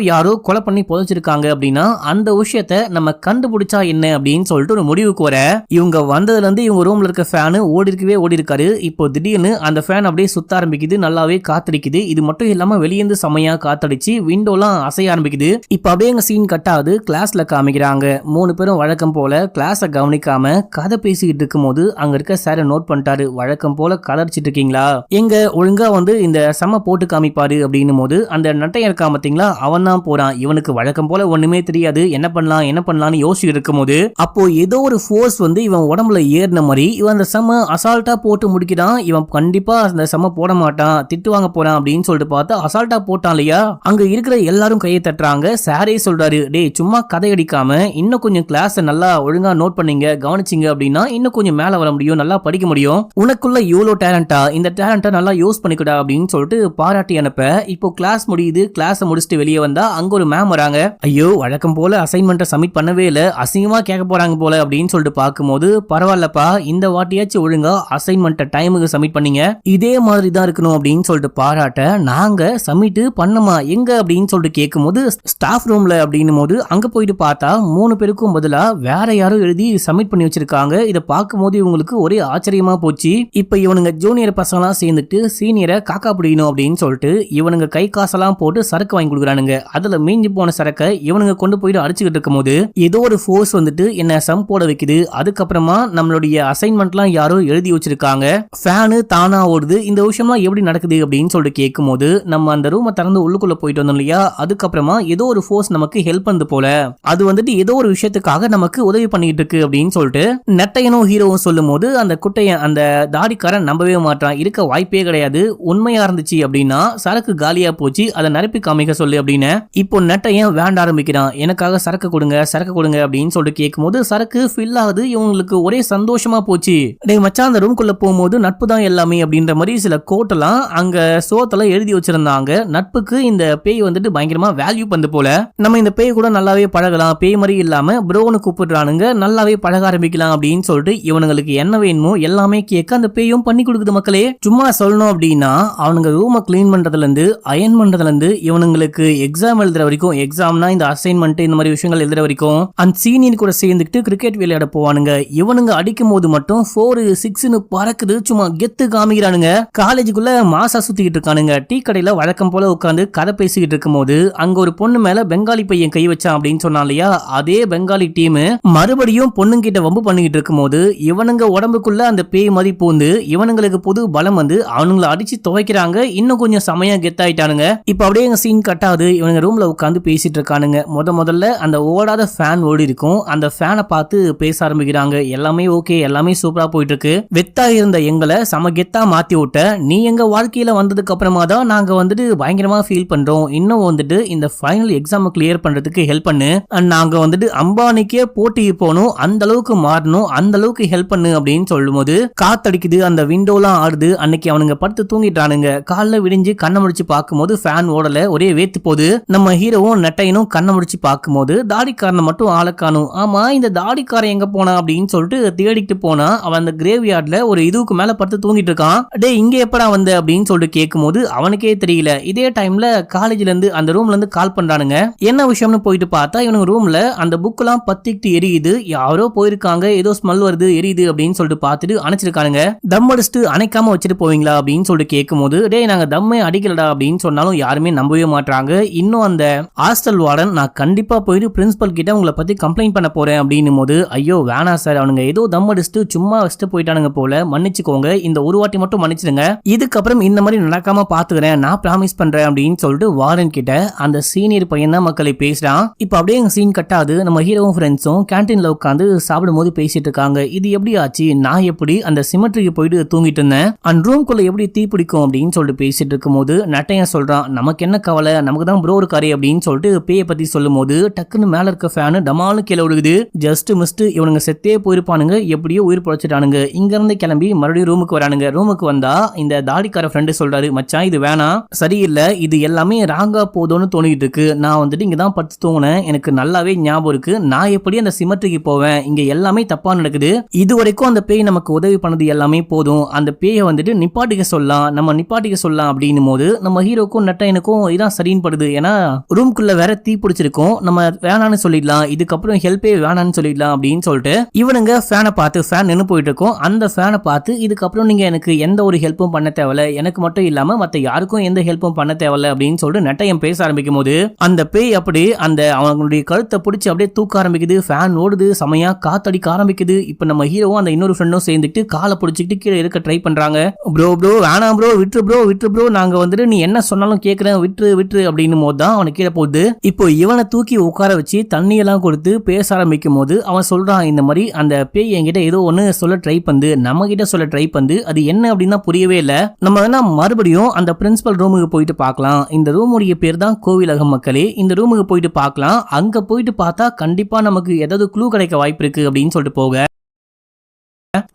யாரோ கொலை பண்ணி புதைச்சிருக்காங்க அப்படின்னா அந்த விஷயத்தை நம்ம கண்டுபிடிச்சா என்ன அப்படின்னு சொல்லிட்டு ஒரு முடிவுக்கு வர இவங்க வந்ததுல இருந்து இவங்க ரூம்ல இருக்க ஃபேனு ஓடி இருக்காரு. இப்போ திடீர்னு அந்த ஃபேன் அப்படியே சுத்த ஆரம்பிக்குது, நல்லாவே காத்தடிக்குது. இது மட்டும் இல்லாம வெளியேந்து செமையா காத்தடிச்சு விண்டோலாம் அசைய ஆரம்பிக்குது. இப்ப அப்படியே எங்க சீன் கட் ஆகுது. கிளாஸ்ல காமிக்கிறாங்க. 3 பேரும் வழக்கம் போல கிளாஸ கவனிக்காம கதை பேசிக்கிட்டு இருக்கும் போது அங்க இருக்க சார நோட் பண்ணிட்டாரு. வழக்கம் போல கதடிச்சிட்டு இருக்கீங்களா, எங்க ஒழுங்கா வந்து இந்த செம போட்டு காமிப்பாரு அப்படின்னும் போது அந்த நட்டையன் இருக்கா பாத்தீங்களா, அவன் தான் போறான். இவனுக்கு வழக்கம் போல ஒண்ணுமே தெரியாது, என்ன பண்ணலாம்னு யோசிச்சுட்டு இருக்கும்போது அப்போ ஏதோ ஒரு ஃபோர்ஸ் வந்து இவன் உடம்புல ஏறின மாதிரி இவன் அந்த செம அசால்ட்டா போட்டு முடிக்கிறான். இவன் கண்டிப்பா அந்த செம போட மாட்டான், திட்டு வாங்க போறான் அப்படின்னு சொல்லிட்டு பார்த்தா அசால்ட்டா போட்டான் இல்லையா. அங்க இருக்கிற எல்லாரும் கையை தட்டுறாங்க. சாரே சொல்றாரு, டேய் சும்மா கதை அடிக்காம இன்னும் கொஞ்சம் கிளாஸ் நல்லா ஒழுங்கா நோட் பண்ணீங்க கவனிச்சிங்க அப்படின்னா இன்னும் கொஞ்சம் மேல வர முடியும், நல்லா படிக்க முடியும், உனக்குள்ள இவ்வளோ டேலண்டா, இந்த டேலண்டா நல்லா யூஸ் பண்ணிக்கூடா அப்படின்னு சொல்லிட்டு பாராட்டி அனுப்ப இப்போ கிளாஸ் முடியுது. கிளாஸ் முடிச்சுட்டு வெளியே வந்தா அங்க ஒரு மேம் வராங்க. ஐயோ வழக்கம் போல அசைன்மெண்ட்டை சப்மிட் பண்ணவே இல்லை, அசிங்கமா கேட்க போறாங்க போல அப்படின்னு சொல்லிட்டு பார்க்கும்போது பரவாயில்லப்பா இந்த வாட்டியாச்சும் ஒழுங்கா அசைன்மெண்ட்டை டைமுக்கு சப்மிட் பண்ணீங்க, இதே மாதிரி தான் இருக்கணும் அப்படின்னு சொல்லிட்டு பாராட்ட நாங்க சப்மிட் பண்ணமா எங்க அப்படின்னு சொல்லிட்டு கேட்கும்போது ஸ்டாஃப் ரூம்ல அப்படின்னும் போது அங்க போயிட்டு பார்த்தா 3 பேருக்கும் பதிலா வேற யாரும் எழுதி சப்மிட் பண்ணி வச்சிருக்காங்க. இதை பார்க்கும்போது இவங்களுக்கு ஒரே ஆச்சரியமா போச்சு. இப்ப இவனுங்க ஜூனியர் பசங்களாம் சேர்ந்துட்டு சீனியரை காக்கா பிடிக்கணும் அப்படின்னு சொல்லிட்டு இவனுங்க கை காசெல்லாம் போட்டு சரக்கு வாங்கி கொடுக்குறானுங்க. அதுல மீஞ்சி போன சரக்கை இவனுங்க கொண்டு கொண்டு போயிட்டு அடிச்சுக்கிட்டு இருக்கும் போது ஏதோ ஒரு ஃபோர்ஸ் வந்துட்டு என்ன சம் போட வைக்குது. அதுக்கப்புறமா நம்மளுடைய அசைன்மெண்ட்லாம் யாரோ எழுதி வச்சிருக்காங்க, ஃபேனு தானா ஓடுது, இந்த விஷயம்லாம் எப்படி நடக்குது அப்படின்னு சொல்லிட்டு கேட்கும் போது நம்ம அந்த ரூமை திறந்து உள்ளுக்குள்ள போயிட்டு வந்தோம் இல்லையா, அதுக்கப்புறமா ஏதோ ஒரு ஃபோர்ஸ் நமக்கு ஹெல்ப் பண்ணது போல, அது வந்துட்டு ஏதோ ஒரு விஷயத்துக்காக நமக்கு உதவி பண்ணிட்டு இருக்கு அப்படின்னு சொல்லிட்டு நெட்டையனும் ஹீரோவும் சொல்லும் போது அந்த குட்டையன் அந்த தாடிக்காரன் நம்பவே மாட்டான். இருக்க வாய்ப்பே கிடையாது, உண்மையா இருந்துச்சு அப்படின்னா சரக்கு காலியா போச்சு, அதை நிரப்பி காமிக்க சொல்லு அப்படின்னு. இப்போ நெட்டையன் வேண்ட ஆரம்பிக்கிறான், எனக்காக சரக்கு கொடுங்க சரக்கு கொடுங்க அப்படின்னு சொல்லிட்டு கேட்கும்போது சரக்கு ஃபில் ஆகுது. இவங்களுக்கு ஒரே சந்தோஷமா போச்சு. டேய் மச்சான், அந்த ரூம்குள்ள போகும்போது நட்பு தான் எல்லாமே அப்படின்ற மாதிரி சில கோட்டெல்லாம் அங்க சோத்தெல்லாம் எழுதி வச்சிருந்தாங்க. நட்புக்கு இந்த பேய் வந்துட்டு பயங்கரமா வேல்யூ பண்ணது போல, நம்ம இந்த பேய் கூட நல்லாவே பழகலாம், பேய் மாதிரி இல்லாம ப்ரோன்னு கூப்பிடுறானுங்க, நல்லாவே பழக ஆரம்பிக்கலாம் அப்படின்னு சொல்லிட்டு இவனுங்களுக்கு என்ன வேணுமோ எல்லாமே கேட்க அந்த பேயும் பண்ணி கொடுக்குது. மக்களே சும்மா சொல்லணும் அப்படின்னா அவனுங்க ரூமை கிளீன் பண்றதுல இருந்து அயன் பண்றதுல இருந்து இவனுங்களுக்கு எக்ஸாம் எழுதுற வரைக்கும், எக்ஸாம்னா இந்த அசைன்மெண்ட் இந்த மாதிரி விஷயங்கள் எழுதுற வரைக்கும் அந்த சீனியர் கூட சேர்ந்துக்கிட்டு கிரிக்கெட் விளையாட போவானுங்க. இவனுங்க அடிக்கும் போது மட்டும் 4-6ன்னு பறக்குது, சும்மா கெத்து காமிக்கிறானுங்க. காலேஜுக்குள்ள மாசா சுத்திக்கிட்டு இருக்கானுங்க. டீ கடையில வழக்கம் போல உட்காந்து கதை பேசிக்கிட்டு இருக்கும் போது அங்க ஒரு பொண்ணு மேல பெங்காலி பையன் கை வச்சான் அப்படின்னு சொன்னா இல்லையா, அதே பெங்காலி டீம் மறுபடியும் பொண்ணுங்கிட்ட வம்பு பண்ணிக்கிட்டு இருக்கும் போது இவனுங்க உடம்புக்குள்ள அந்த பேய் மாதிரி பூந்து இவனுங்களுக்கு புது பலம் வந்து அவனுங்களை அடிச்சு துவைக்கிறாங்க. இன்னும் கொஞ்சம் சமயம் கெத்தாயிட்டானுங்க. இப்ப அப்படியே எங்க சீன் கட்டாது, இவனுங்க ரூம்ல உட்காந்து பேசிட்டு இருக்கானுங்க. முதல்ல அந்த ஓடாத ஃபேன் ஓடி இருக்கும், அந்த ஃபேனை பார்த்து பேச ஆரம்பிக்கிறாங்க. எல்லாமே ஓகே, எல்லாமே சூப்பரா போயிட்டு இருக்கு, வெத்தா இருந்த எங்களை சம கெத்தா மாத்தி விட்ட, நீ எங்க வாழ்க்கையில வந்ததுக்கு அப்புறமா தான் நாங்க வந்துட்டு பயங்கரமா ஃபீல் பண்றோம், இன்னும் வந்துட்டு இந்த ஃபைனல் எக்ஸாம் கிளியர் பண்றதுக்கு ஹெல்ப் பண்ணு, நாங்க வந்துட்டு அம்பானிக்கே போட்டிக்கு போகணும், அந்த அளவுக்கு மாறணும், அந்த அளவுக்கு ஹெல்ப் பண்ணு அப்படின்னு சொல்லும் போது காத்தடிக்குது, அந்த விண்டோலாம் ஆடுது. அன்னைக்கு அவனுங்க படுத்து தூங்கிட்டானுங்க. காலைல விடிஞ்சு கண்ணை முடிச்சு பார்க்கும்போது ஃபேன் ஓடல, ஒரே வேத்து போது. நம்ம ஹீரோவும் நெட்டையனும் கண்ணை முடிச்சு பார்க்கும்போது தாடிக்காரனை மட்டும் ஆளை காணும். ஆமா, இந்த தாடிக்காரன் எங்க போனா அப்படின்னு சொல்லிட்டு தேடிட்டு போனா அவன் அந்த கிரேவ் யார்ட்ல ஒரு இதுக்கு மேல படுத்து தூங்கிட்டு இருக்கான். டே இங்க எப்படா வந்த அப்படின்னு சொல்லிட்டு கேட்கும்போது அவனுக்கே தெரியல. இதே டைம்ல காலேஜ்ல இருந்து அந்த ரூம்ல இருந்து கால் பண்றானுங்க. என்ன விஷயம்னு போயிட்டு பார்த்தா இவனுக்கு ரூம்ல அந்த புக் எல்லாம் பத்திக்கிட்டு எரியுது, யாரோ போயிருக்காங்க, ஏதோ ஸ்மெல் வருது எரியுது அப்படின்னு சொல்லிட்டு பார்த்துட்டு அணைச்சிருக்கானுங்க. தம் அடிச்சுட்டு அணைக்காம வச்சுட்டு போவீங்களா அப்படின்னு சொல்லிட்டு கேட்கும்போது டே நாங்க தம்மே அடிக்கலடா அப்படின்னு சொன்னாலும் யாருமே நம்பவே மாட்டாங்க. இன்னும் அந்த ஹாஸ்டல் வார்டன் நான் கண்டிப்பா போயிட்டு பிரின்சிபல் கிட்ட உங்களை பத்தி கம்ப்ளைண்ட் பண்ண போறேன் அப்படின்னும் போது ஐயோ வேணா சார், அவனுங்க ஏதோ தம் அடிச்சுட்டு சும்மா வச்சுட்டு போயிட்டானுங்க போல, மன்னிச்சுக்கோங்க, இந்த ஒரு வாட்டி மட்டும் மன்னிச்சிடுங்க, இதுக்கப்புறம் இந்த மாதிரி நடக்காம பாத்துக்கிறேன், நான் ப்ராமிஸ் பண்றேன் அப்படின்னு சொல்லிட்டு வார்டன் கிட்ட அந்த சீனியர் பையன் தான் மக்களை பேசுறான். இப்ப அப்படியே சீன் கட்டாது, நம்ம ஹீரோவும் ஃப்ரெண்ட்ஸும் கேன்டீன்ல உட்காந்து சாப்பிடும் போது பேசிட்டு இருக்காங்க. இது எப்படி ஆச்சு, நான் எப்படி அந்த சிமெட்ரிக்கு போயிட்டு தூங்கிட்டு இருந்தேன், அந்த ரூம்குள்ள எப்படி தீ பிடிக்கும் அப்படின்னு சொல்லிட்டு பேசிட்டு இருக்கும் போது நட்டையன் சொல்றான், நமக்கு என்ன கவலை, நமக்கு தான் ப்ரோ இருக்காரு அப்படின்னு சொல்லிட்டு பேயை பத்தி சொல்லும் போது டக்குன்னு மேல இருக்க ஃபேனு டமாலும் கீழே விழுகுது. ஜஸ்ட் மிஸ்ட், இவனுங்க செத்தே போயிருப்பானுங்க, எப்படியோ உயிர் பொழைச்சிட்டானுங்க. இங்க இருந்து கிளம்பி மறுபடியும் ரூமுக்கு வரானுங்க. ரூமுக்கு வந்தா இந்த தாடிக்கார ஃப்ரெண்டு சொல்றாரு, மச்சான் இது வேணாம், சரியில்லை, இது எல்லாமே ராங்கா போதும்னு தோணிட்டு இருக்கு, நான் வந்துட்டு இங்க தான் படுத்து தூங்கினேன், எனக்கு நல்லாவே ஞாபகம் இருக்கு, நான் எப்படி அந்த சிமெட்ரிக்கு போவேன், இங்க எல்லாமே தப்பா நடக்குது, இது வரைக்கும் அந்த பேய் நமக்கு உதவி பண்ணது எல்லாமே போதும், அந்த பேயை வந்துட்டு நிப்பாட்டிக்க சொல்லலாம், நம்ம நிப்பாட்டிக்க சொல்லலாம் அப்படின்னும் போது நம்ம ஹீரோக்கும் நெட்டையனுக்கும் இதான் சரின்னு படுது. ஏன்னா ரூம்குள்ள வேற தீ பிடிச்சிருக்கும், நம்ம வேணான்னு சொல்லிடலாம், இதுக்கப்புறம் ஹெல்ப்பே வேணான்னு சொல்லிடலாம் அப்படின்னு சொல்லிட்டு இவனுங்க ஃபேனை பார்த்து, ஃபேன் நின்று போயிட்டு இருக்கும், அந்த ஃபேனை பார்த்து இதுக்கப்புறம் நீங்க எனக்கு எந்த ஒரு ஹெல்ப்பும் பண்ண தேவையில்ல, எனக்கு மட்டும் இல்லாம மத்த யாருக்கும் எந்த ஹெல்ப்பும் பண்ண தேவையில்ல அப்படின்னு சொல்லிட்டு நெட்டையன் பேச ஆரம்பிக்கும் போது அந்த பேய் அப்படி அந்த அவங்களுடைய கழுத்தை பிடிச்சி அப்படியே தூக்க ஆரம்பிக்குது. ஃபேன் ஓடுது, செமையா காத்தடிக்க ஆரம்பிக்குது. இப்ப நம்ம ஹீரோவும் அந்த இன்னொரு ஃப்ரெண்டும் சேர்ந்துட்டு காலை பிடிச்சிக்கிட்டு கீழே இருக்க ட்ரை பண்றாங்க. ப்ரோ வேணாம் ப்ரோ, விட்டு ப்ரோ, நாங்க வந்துட்டு நீ என்ன சொன்னாலும் கேட்கிறேன், விட்டு அப்படின்னு போது தான் அவனுக்கு கீழே போகுது. இப்போ இவனை தூக்கி உட்கார வச்சு தண்ணியெல்லாம் கொடுத்து பேச ஆரம்பிக்கும் போது அவன் சொல்றான், இந்த மாதிரி அந்த பேய் என்கிட்ட ஏதோ ஒன்னு சொல்ல ட்ரை பண்ணு, நம்ம கிட்ட சொல்ல ட்ரை பண்ணு, அது என்ன அப்படின்னா புரியவே இல்லை, நம்ம வேணா மறுபடியும் அந்த பிரின்சிபல் ரூமுக்கு போயிட்டு பார்க்கலாம், இந்த ரூமுடைய பேர் தான் கோவிலகம் மக்களே, இந்த ரூமுக்கு போயிட்டு பார்க்கலாம், அங்க போயிட்டு பார்த்தா கண்டிப்பா நமக்கு ஏதாவது க்ளூ கிடைக்க வாய்ப்பு இருக்கு அப்படின்னு சொல்லிட்டு போக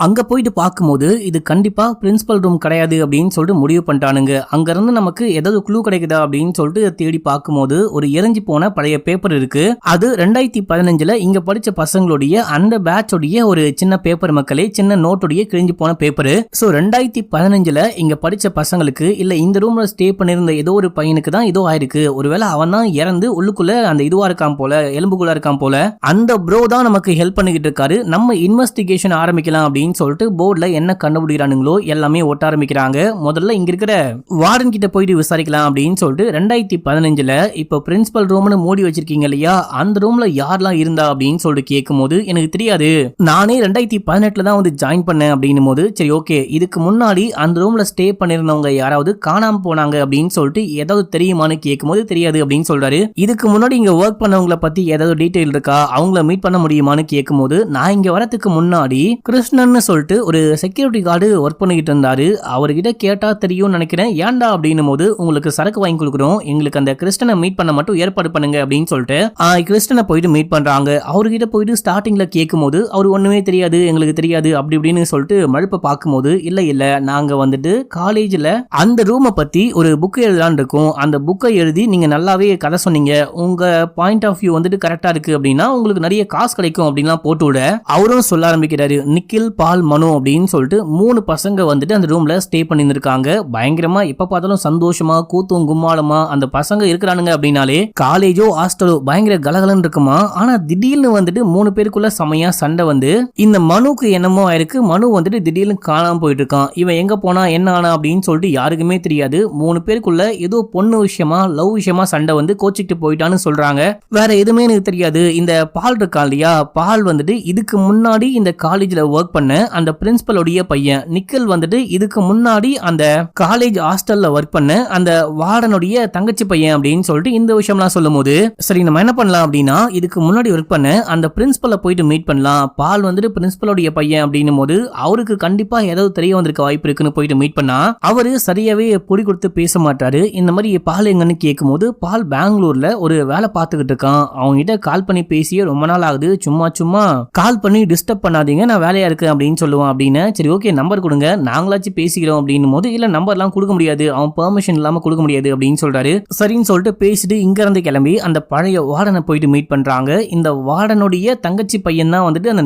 அங்க போயிட்டு பார்க்கும்போது இது கண்டிப்பா பிரின்சிபல் ரூம் கிடையாது அப்படின்னு சொல்லிட்டு முடிவு பண்ணிட்டானுங்க. அங்க இருந்து நமக்கு ஏதாவது க்ளூ கிடைக்குதா அப்படின்னு சொல்லிட்டு தேடி பார்க்கும்போது ஒரு எரிஞ்சு போன பழைய பேப்பர் இருக்கு. அது 2015ல இங்க படிச்ச பசங்களுடைய அந்த பேட்சோடைய ஒரு சின்ன பேப்பர் மக்களே, சின்ன நோட்டுடைய கிழிஞ்சு போன பேப்பர். சோ 2015ல இங்க படிச்ச பசங்களுக்கு இல்ல இந்த ரூம்ல ஸ்டே பண்ணிருந்த ஏதோ ஒரு பையனுக்கு தான் ஏதோ ஆயிருக்கு, ஒருவேளை அவன் தான் இறந்து உள்ளுக்குள்ள அந்த இதுவா இருக்கான் போல, எலும்புக்குள்ள இருக்கான் போல, அந்த ப்ரோ தான் நமக்கு ஹெல்ப் பண்ணிக்கிட்டு இருக்காரு, நம்ம இன்வெஸ்டிகேஷன் ஆரம்பிக்கலாம் அப்படின்னு சொல்லிட்டு போர்டுல என்ன கண்டுபிடிக்கிறானுங்களோ எல்லாமே ஒட்ட ஆரம்பிக்கிறாங்க. முதல்ல இங்க இருக்கிற வார்டன் கிட்ட போயிட்டு விசாரிக்கலாம் அப்படின்னு சொல்லிட்டு 2015ல இப்போ பிரின்சிபல் ரூம்னு மூடி வச்சிருக்கீங்க இல்லையா, அந்த ரூம்ல யாரெல்லாம் இருந்தா அப்படின்னு சொல்லிட்டு கேட்கும்போது எனக்கு தெரியாது, நானே 2018ல தான் வந்து ஜாயின் பண்ணேன் அப்படின்னும் போது சரி ஓகே இதுக்கு முன்னாடி அந்த ரூம்ல ஸ்டே பண்ணிருந்தவங்க யாராவது காணாம போனாங்க அப்படின்னு சொல்லிட்டு ஏதாவது தெரியுமான்னு கேட்கும்போது தெரியாது அப்படின்னு சொல்றாரு. இதுக்கு முன்னாடி இங்க ஒர்க் பண்ணவங்களை பத்தி ஏதாவது டீடைல் இருக்கா, அவங்கள மீட் பண்ண முடியுமான்னு கேட்கும்போது நான் இங்க வரதுக்கு முன்னாடி கிருஷ்ணன் சொல்லிட்டு ஒரு செக்யூரிட்டி கார்டு ஒர்க் பண்ணிக்கிட்டு இருந்தாரு, அவர்கிட்ட கேட்டா தெரியும் நினைக்கிறேன், ஏன்டா அப்படின்னும் போது உங்களுக்கு சரக்கு வாங்கி கொடுக்குறோம், எங்களுக்கு அந்த கிருஷ்ணனை மீட் பண்ண மட்டும் ஏற்பாடு பண்ணுங்க அப்படின்னு சொல்லிட்டு கிருஷ்ணனை போயிட்டு மீட் பண்றாங்க. அவர்கிட்ட போயிட்டு ஸ்டார்டிங்ல கேட்கும்போது அவர் ஒண்ணுமே தெரியாது எங்களுக்கு தெரியாது அப்படி இப்படின்னு சொல்லிட்டு மழுப்ப பார்க்கும்போது இல்ல நாங்க வந்துட்டு காலேஜ்ல அந்த ரூமை பத்தி ஒரு புக் எழுதலான்னு இருக்கோம், அந்த புக்கை எழுதி நீங்க நல்லாவே கதை சொன்னீங்க, உங்க பாயிண்ட் ஆஃப் வியூ வந்துட்டு கரெக்டா இருக்கு அப்படின்னா உங்களுக்கு நிறைய காசு கிடைக்கும் அப்படின்லாம் போட்டு விட அவரும் சொல்ல ஆரம்பிக்கிறாரு. நிக்கில், பால், மனு அப்படின்னு சொல்லிட்டு 3 பசங்க வந்துட்டு அந்த ரூம்ல ஸ்டே பண்ணிருக்காங்க. பயங்கரமா எப்ப பார்த்தாலும் சந்தோஷமா கூத்தும் கும்மாளமா அந்த பசங்க இருக்கிறானுங்க அப்படின்னாலே காலேஜோ ஹாஸ்டலோ பயங்கர கலகலன்னு இருக்குமா. ஆனா திடீர்னு வந்துட்டு 3 பேருக்குள்ள செமையா சண்டை வந்து இந்த மனுக்கு என்னமோ ஆயிருக்கு, மனு வந்துட்டு திடீர்னு காணாம போயிட்டு இருக்கான், இவன் எங்க போனா என்ன ஆனா அப்படின்னு சொல்லிட்டு யாருக்குமே தெரியாது. 3 பேருக்குள்ள ஏதோ பொண்ணு விஷயமா லவ் விஷயமா சண்டை வந்து கோச்சிட்டு போயிட்டான்னு சொல்றாங்க. வேற எதுவுமே எனக்கு தெரியாது. இந்த பால் இருக்கா இல்லையா, பால் வந்துட்டு இதுக்கு முன்னாடி இந்த காலேஜ்ல ஒர்க் பண்ண அந்த பிரின்சிபலோடைய பையன், நிக்கல் வந்துட்டு இதுக்கு முன்னாடி அந்த காலேஜ் ஹாஸ்டல்ல ஒர்க் பண்ண அந்த வார்டனுடைய தங்கச்சி பையன் அப்படின்னு சொல்லிட்டு இந்த விஷயம்லாம் சொல்லும் போது சரி நம்ம என்ன பண்ணலாம் அப்படின்னா இதுக்கு முன்னாடி ஒர்க் பண்ண அந்த பிரின்சிபலை போயிட்டு மீட் பண்ணலாம், பால் வந்துட்டு பிரின்சிபலோடைய பையன் அப்படின்னும் போது அவருக்கு கண்டிப்பா ஏதாவது தெரிய வந்திருக்க வாய்ப்பு இருக்குன்னு போயிட்டு மீட் பண்ணா அவரு சரியாவே பொடி கொடுத்து பேச மாட்டாரு. இந்த மாதிரி பால் எங்கன்னு கேட்கும் போது பால் பெங்களூர்ல ஒரு வேலை பார்த்துக்கிட்டு இருக்கான், அவங்க கிட்ட கால் பண்ணி பேசியே ரொம்ப நாள் ஆகுது, சும்மா கால் பண்ணி டிஸ்டர்ப் பண்ணாதீங்க நான் வேலையா இருக்கேன் அப்படின்னு சொல்லுவான். அப்படின்னு சரி ஓகே நம்பர் கொடுங்க நாங்களாச்சும் பேசிக்கிறோம் அப்படின்னும் போது இல்ல நம்பர்லாம் கொடுக்க முடியாது, அவன் பெர்மிஷன் இல்லாம கொடுக்க முடியாது அப்படின்னு சொல்றாரு. சரின்னு சொல்லிட்டு பேசிட்டு இங்க இருந்து கிளம்பி அந்த பழைய வார்டனை போயிட்டு மீட் பண்றாங்க. இந்த வார்டனுடைய தங்கச்சி பையன் தான் வந்துட்டு அந்த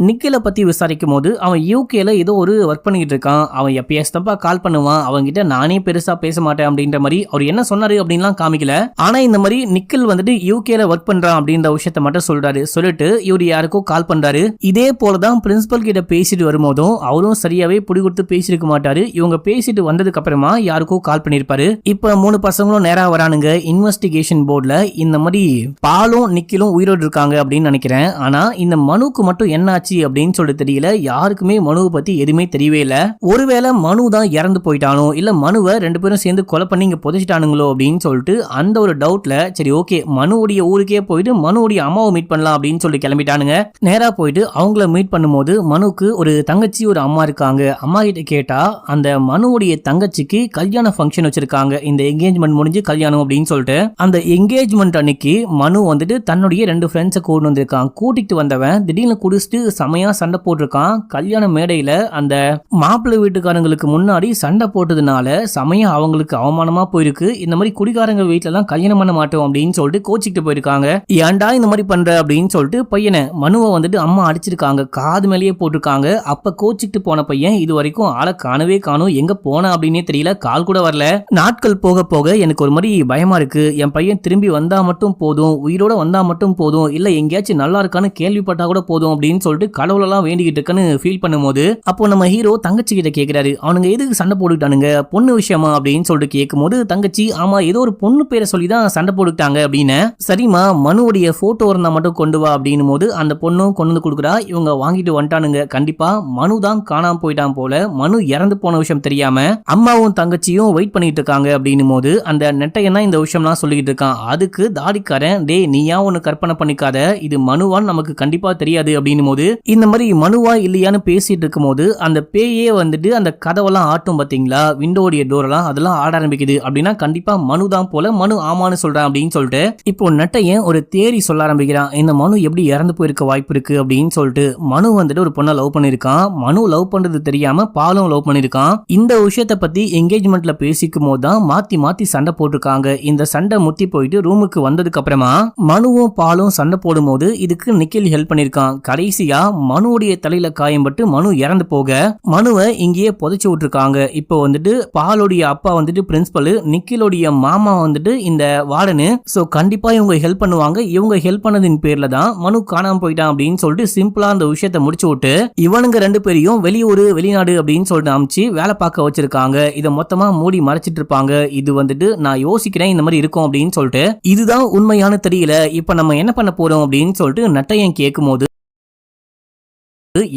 நிக்கில பத்தி விசாரிக்கும் போது அவன் யூகேல ஏதோ ஒரு ஒர்க் பண்ணிட்டு இருக்கான், அவன் எப்பயாச்சும் கால் பண்ணுவான், அவங்க கிட்ட நானே பெருசா பேச மாட்டேன் அப்படின்ற மாதிரி அவர் என்ன சொன்னாரு அப்படின்லாம் காமிக்கல. ஆனா இந்த மாதிரி நிக்கில் வந்துட்டு யூகேல ஒர்க் பண்றான் அப்படின்ற விஷயத்தை மட்டும் சொல்றாரு. சொல்லிட்டு இவர் யாருக்கோ கால் பண்றாரு. இதே போலதான் பிரின்சிபல் கிட்ட பேசிட்டு வரும்போதும் அவரும் சரியாவே புடி கொடுத்து பேசிருக்க மாட்டாரு. இவங்க பேசிட்டு வந்ததுக்கு அப்புறமா யாருக்கோ கால் பண்ணிருப்பாரு. இப்ப 3 பசங்களும் நேரா வரானுங்க இன்வெஸ்டிகேஷன் போர்டுல. இந்த மாதிரி பாலும் நிக்கிலும் உயிரோடு இருக்காங்க அப்படின்னு நினைக்கிறேன். ஆனா இந்த மனுக்கு மட்டும் என்ன ஆச்சு அப்படின்னு சொல்லிட்டு தெரியல, யாருக்குமே மனுவை பத்தி எதுவுமே தெரியவே இல்ல. ஒருவேளை மனு தான் இறந்து போயிட்டானோ இல்ல மனுவை 2 பேரும் சேர்ந்து கொலை பண்ணி இங்க புதைச்சிட்டானுங்களோ அப்படின்னு சொல்லிட்டு அந்த ஒரு டவுட்ல சரி ஓகே மனுவுடைய ஊருக்கே போயிட்டு மனுவுடைய அம்மாவை மீட் பண்ணலாம் அப்படின்னு சொல்லி கிளம்பிட்டானுங்க. நேரா போயிட்டு அவங்கள மீட் பண்ணும்போது மனுக்கு ஒரு தங்கச்சி ஒரு அம்மா இருக்காங்க. அம்மா கிட்ட கேட்டா அந்த மனுவுடைய தங்கச்சிக்கு கல்யாண ஃபங்க்ஷன் வச்சிருக்காங்க, இந்த என்கேஜ்மெண்ட் முடிஞ்சு கல்யாணம் அப்படின்னு சொல்லிட்டு அந்த என்கேஜ்மெண்ட் அன்னைக்கு மனு வந்துட்டு தன்னுடைய 2 ஃப்ரெண்ட்ஸை கூட்டு வந்திருக்கான். கூட்டிட்டு வந்தவன் திடீர்னு குடிச்சிட்டு செமையா சண்டை போட்டிருக்கான். கல்யாண மேடையில அந்த மாப்பிள்ளை வீட்டுக்காரங்களுக்கு முன்னாடி சண்டை போட்டதுனால செமையா அவங்களுக்கு அவமானமா போயிருக்கு. இந்த மாதிரி குடிகாரங்க வீட்டுல எல்லாம் கல்யாணம் பண்ண மாட்டோம் அப்படின்னு சொல்லிட்டு கோச்சிக்கிட்டு போயிருக்காங்க. ஏன்டா இந்த மாதிரி பண்ற அப்படின்னு சொல்லிட்டு பையனை மனுவை வந்துட்டு அம்மா அடிச்சிருக்காங்க, காது மேலேயே போட்டிருக்காங்க. அப்ப கோச்சிக்கிட்டு போன பையன் இது வரைக்கும் ஆளை காணவே காணும், எங்க போன அப்படின்னே தெரியல, கால் கூட வரல. நாட்கள் போக போக எனக்கு ஒரு மாதிரி பயமா இருக்கு, என் பையன் திரும்பி வந்தா மட்டும் போதும், உயிரோட வந்தா மட்டும் போதும், இல்ல எங்கேயாச்சும் நல்லா இருக்கான்னு கேள்விப்பட்டா கூட போதும் அப்படின்னு சொல்லிட்டு கடவுளெல்லாம் வேண்டிக்கிட்டு இருக்குன்னு ஃபீல் பண்ணும்போது அப்போ நம்ம ஹீரோ தங்கச்சி கிட்ட கேட்கிறாரு, அவனுங்க எதுக்கு சண்டை போட்டுக்கிட்டானுங்க, பொண்ணு விஷயமா அப்படின்னு சொல்லிட்டு கேட்கும்போது தங்கச்சி ஆமா ஏதோ ஒரு பொண்ணு பேரை சொல்லிதான் சண்டை போட்டுக்கிட்டாங்க அப்படின்னு. சரிமா மனுவுடைய போட்டோ இருந்தா மட்டும் கொண்டு வா அப்படின்னும் போது அந்த பொண்ணும் கொண்டு வந்து கொடுக்குறா. இவங்க வாங்கிட்டு வந்துட்டானுங்க. கண்டிப்பா மனு தான் காணாம போயிட்டான் போல, மனு இறந்து போன விஷயம் தெரியாம அம்மாவும் தங்கச்சியும் வெயிட் பண்ணிட்டு இருக்காங்க அப்படின்னும் போது அந்த நெட்டையனா இந்த விஷயம்லாம் சொல்லிட்டு இருக்கான். அதுக்கு தாடிக்காரன் டே நீயா ஒன்னு கற்பனை பண்ணிக்காத, இது மனுவான்னு நமக்கு கண்டிப்பா தெரியாது அப்படின்னும் போது இந்த மாதிரி மனுவா இல்லையான்னு பேசிட்டு இருக்கும் போது அந்த பேயே வந்துட்டு அந்த கதவெல்லாம் ஆட்டும் பாத்தீங்களா, விண்டோடைய டோரெல்லாம் அதெல்லாம் ஆட ஆரம்பிக்குது. அப்படின்னா கண்டிப்பா மனு தான் போல, மனு ஆமான்னு சொல்றான் அப்படின்னு சொல்லிட்டு இப்போ நெட்டையன் ஒரு தேரி சொல்ல ஆரம்பிக்கிறான். இந்த மனு எப்படி இறந்து போயிருக்க வாய்ப்பு இருக்கு அப்படின்னு சொல்லிட்டு. மனு வந்துட்டு ஒரு பொண்ணை லவ் பண்ணிருக்கான், மனு லவ் பண்றது தெரியாம பாலும் லவ் பண்ணிருக்கான். இந்த விஷயத்த பத்தி என்கேஜ்மெண்ட்ல பேசிக்கும் போது தான் மாத்தி மாத்தி சண்டை போட்டிருக்காங்க. இந்த சண்டை முத்தி போயிட்டு ரூமுக்கு வந்ததுக்கு அப்புறமா மனுவும் பாலும் சண்டை போடும் போது இதுக்கு நிக்கில் ஹெல்ப் பண்ணிருக்கான். கடைசியா மனுவுடைய தலையில காயம்பட்டு மனு இறந்து போக மனுவை இங்கேயே புதைச்சு விட்டுருக்காங்க. இப்போ வந்துட்டு பாலுடைய அப்பா வந்துட்டு பிரின்சிபல், நிக்கிலுடைய மாமா வந்துட்டு இந்த வார்டனு. சோ கண்டிப்பா இவங்க ஹெல்ப் பண்ணுவாங்க. இவங்க ஹெல்ப் பண்ணதின் பேர்ல தான் மனு காணாம போயிட்டான் அப்படின்னு சொல்லிட்டு சிம்பிளா அந்த விஷயத்தை முடிச்சு விட்டு சொல்லிட்டு இவனுங்க 2 பேரையும் வெளியூர் வெளிநாடு அப்படின்னு சொல்லிட்டு அமிச்சு வேலை பார்க்க வச்சிருக்காங்க. இதை மொத்தமா மூடி மறைச்சிட்டு இருப்பாங்க. இது வந்துட்டு நான் யோசிக்கிறேன் இந்த மாதிரி இருக்கும் அப்படின்னு சொல்லிட்டு இதுதான் உண்மையான தெரியல, இப்ப நம்ம என்ன பண்ண போறோம் அப்படின்னு சொல்லிட்டு நட்டையன் கேட்கும் போது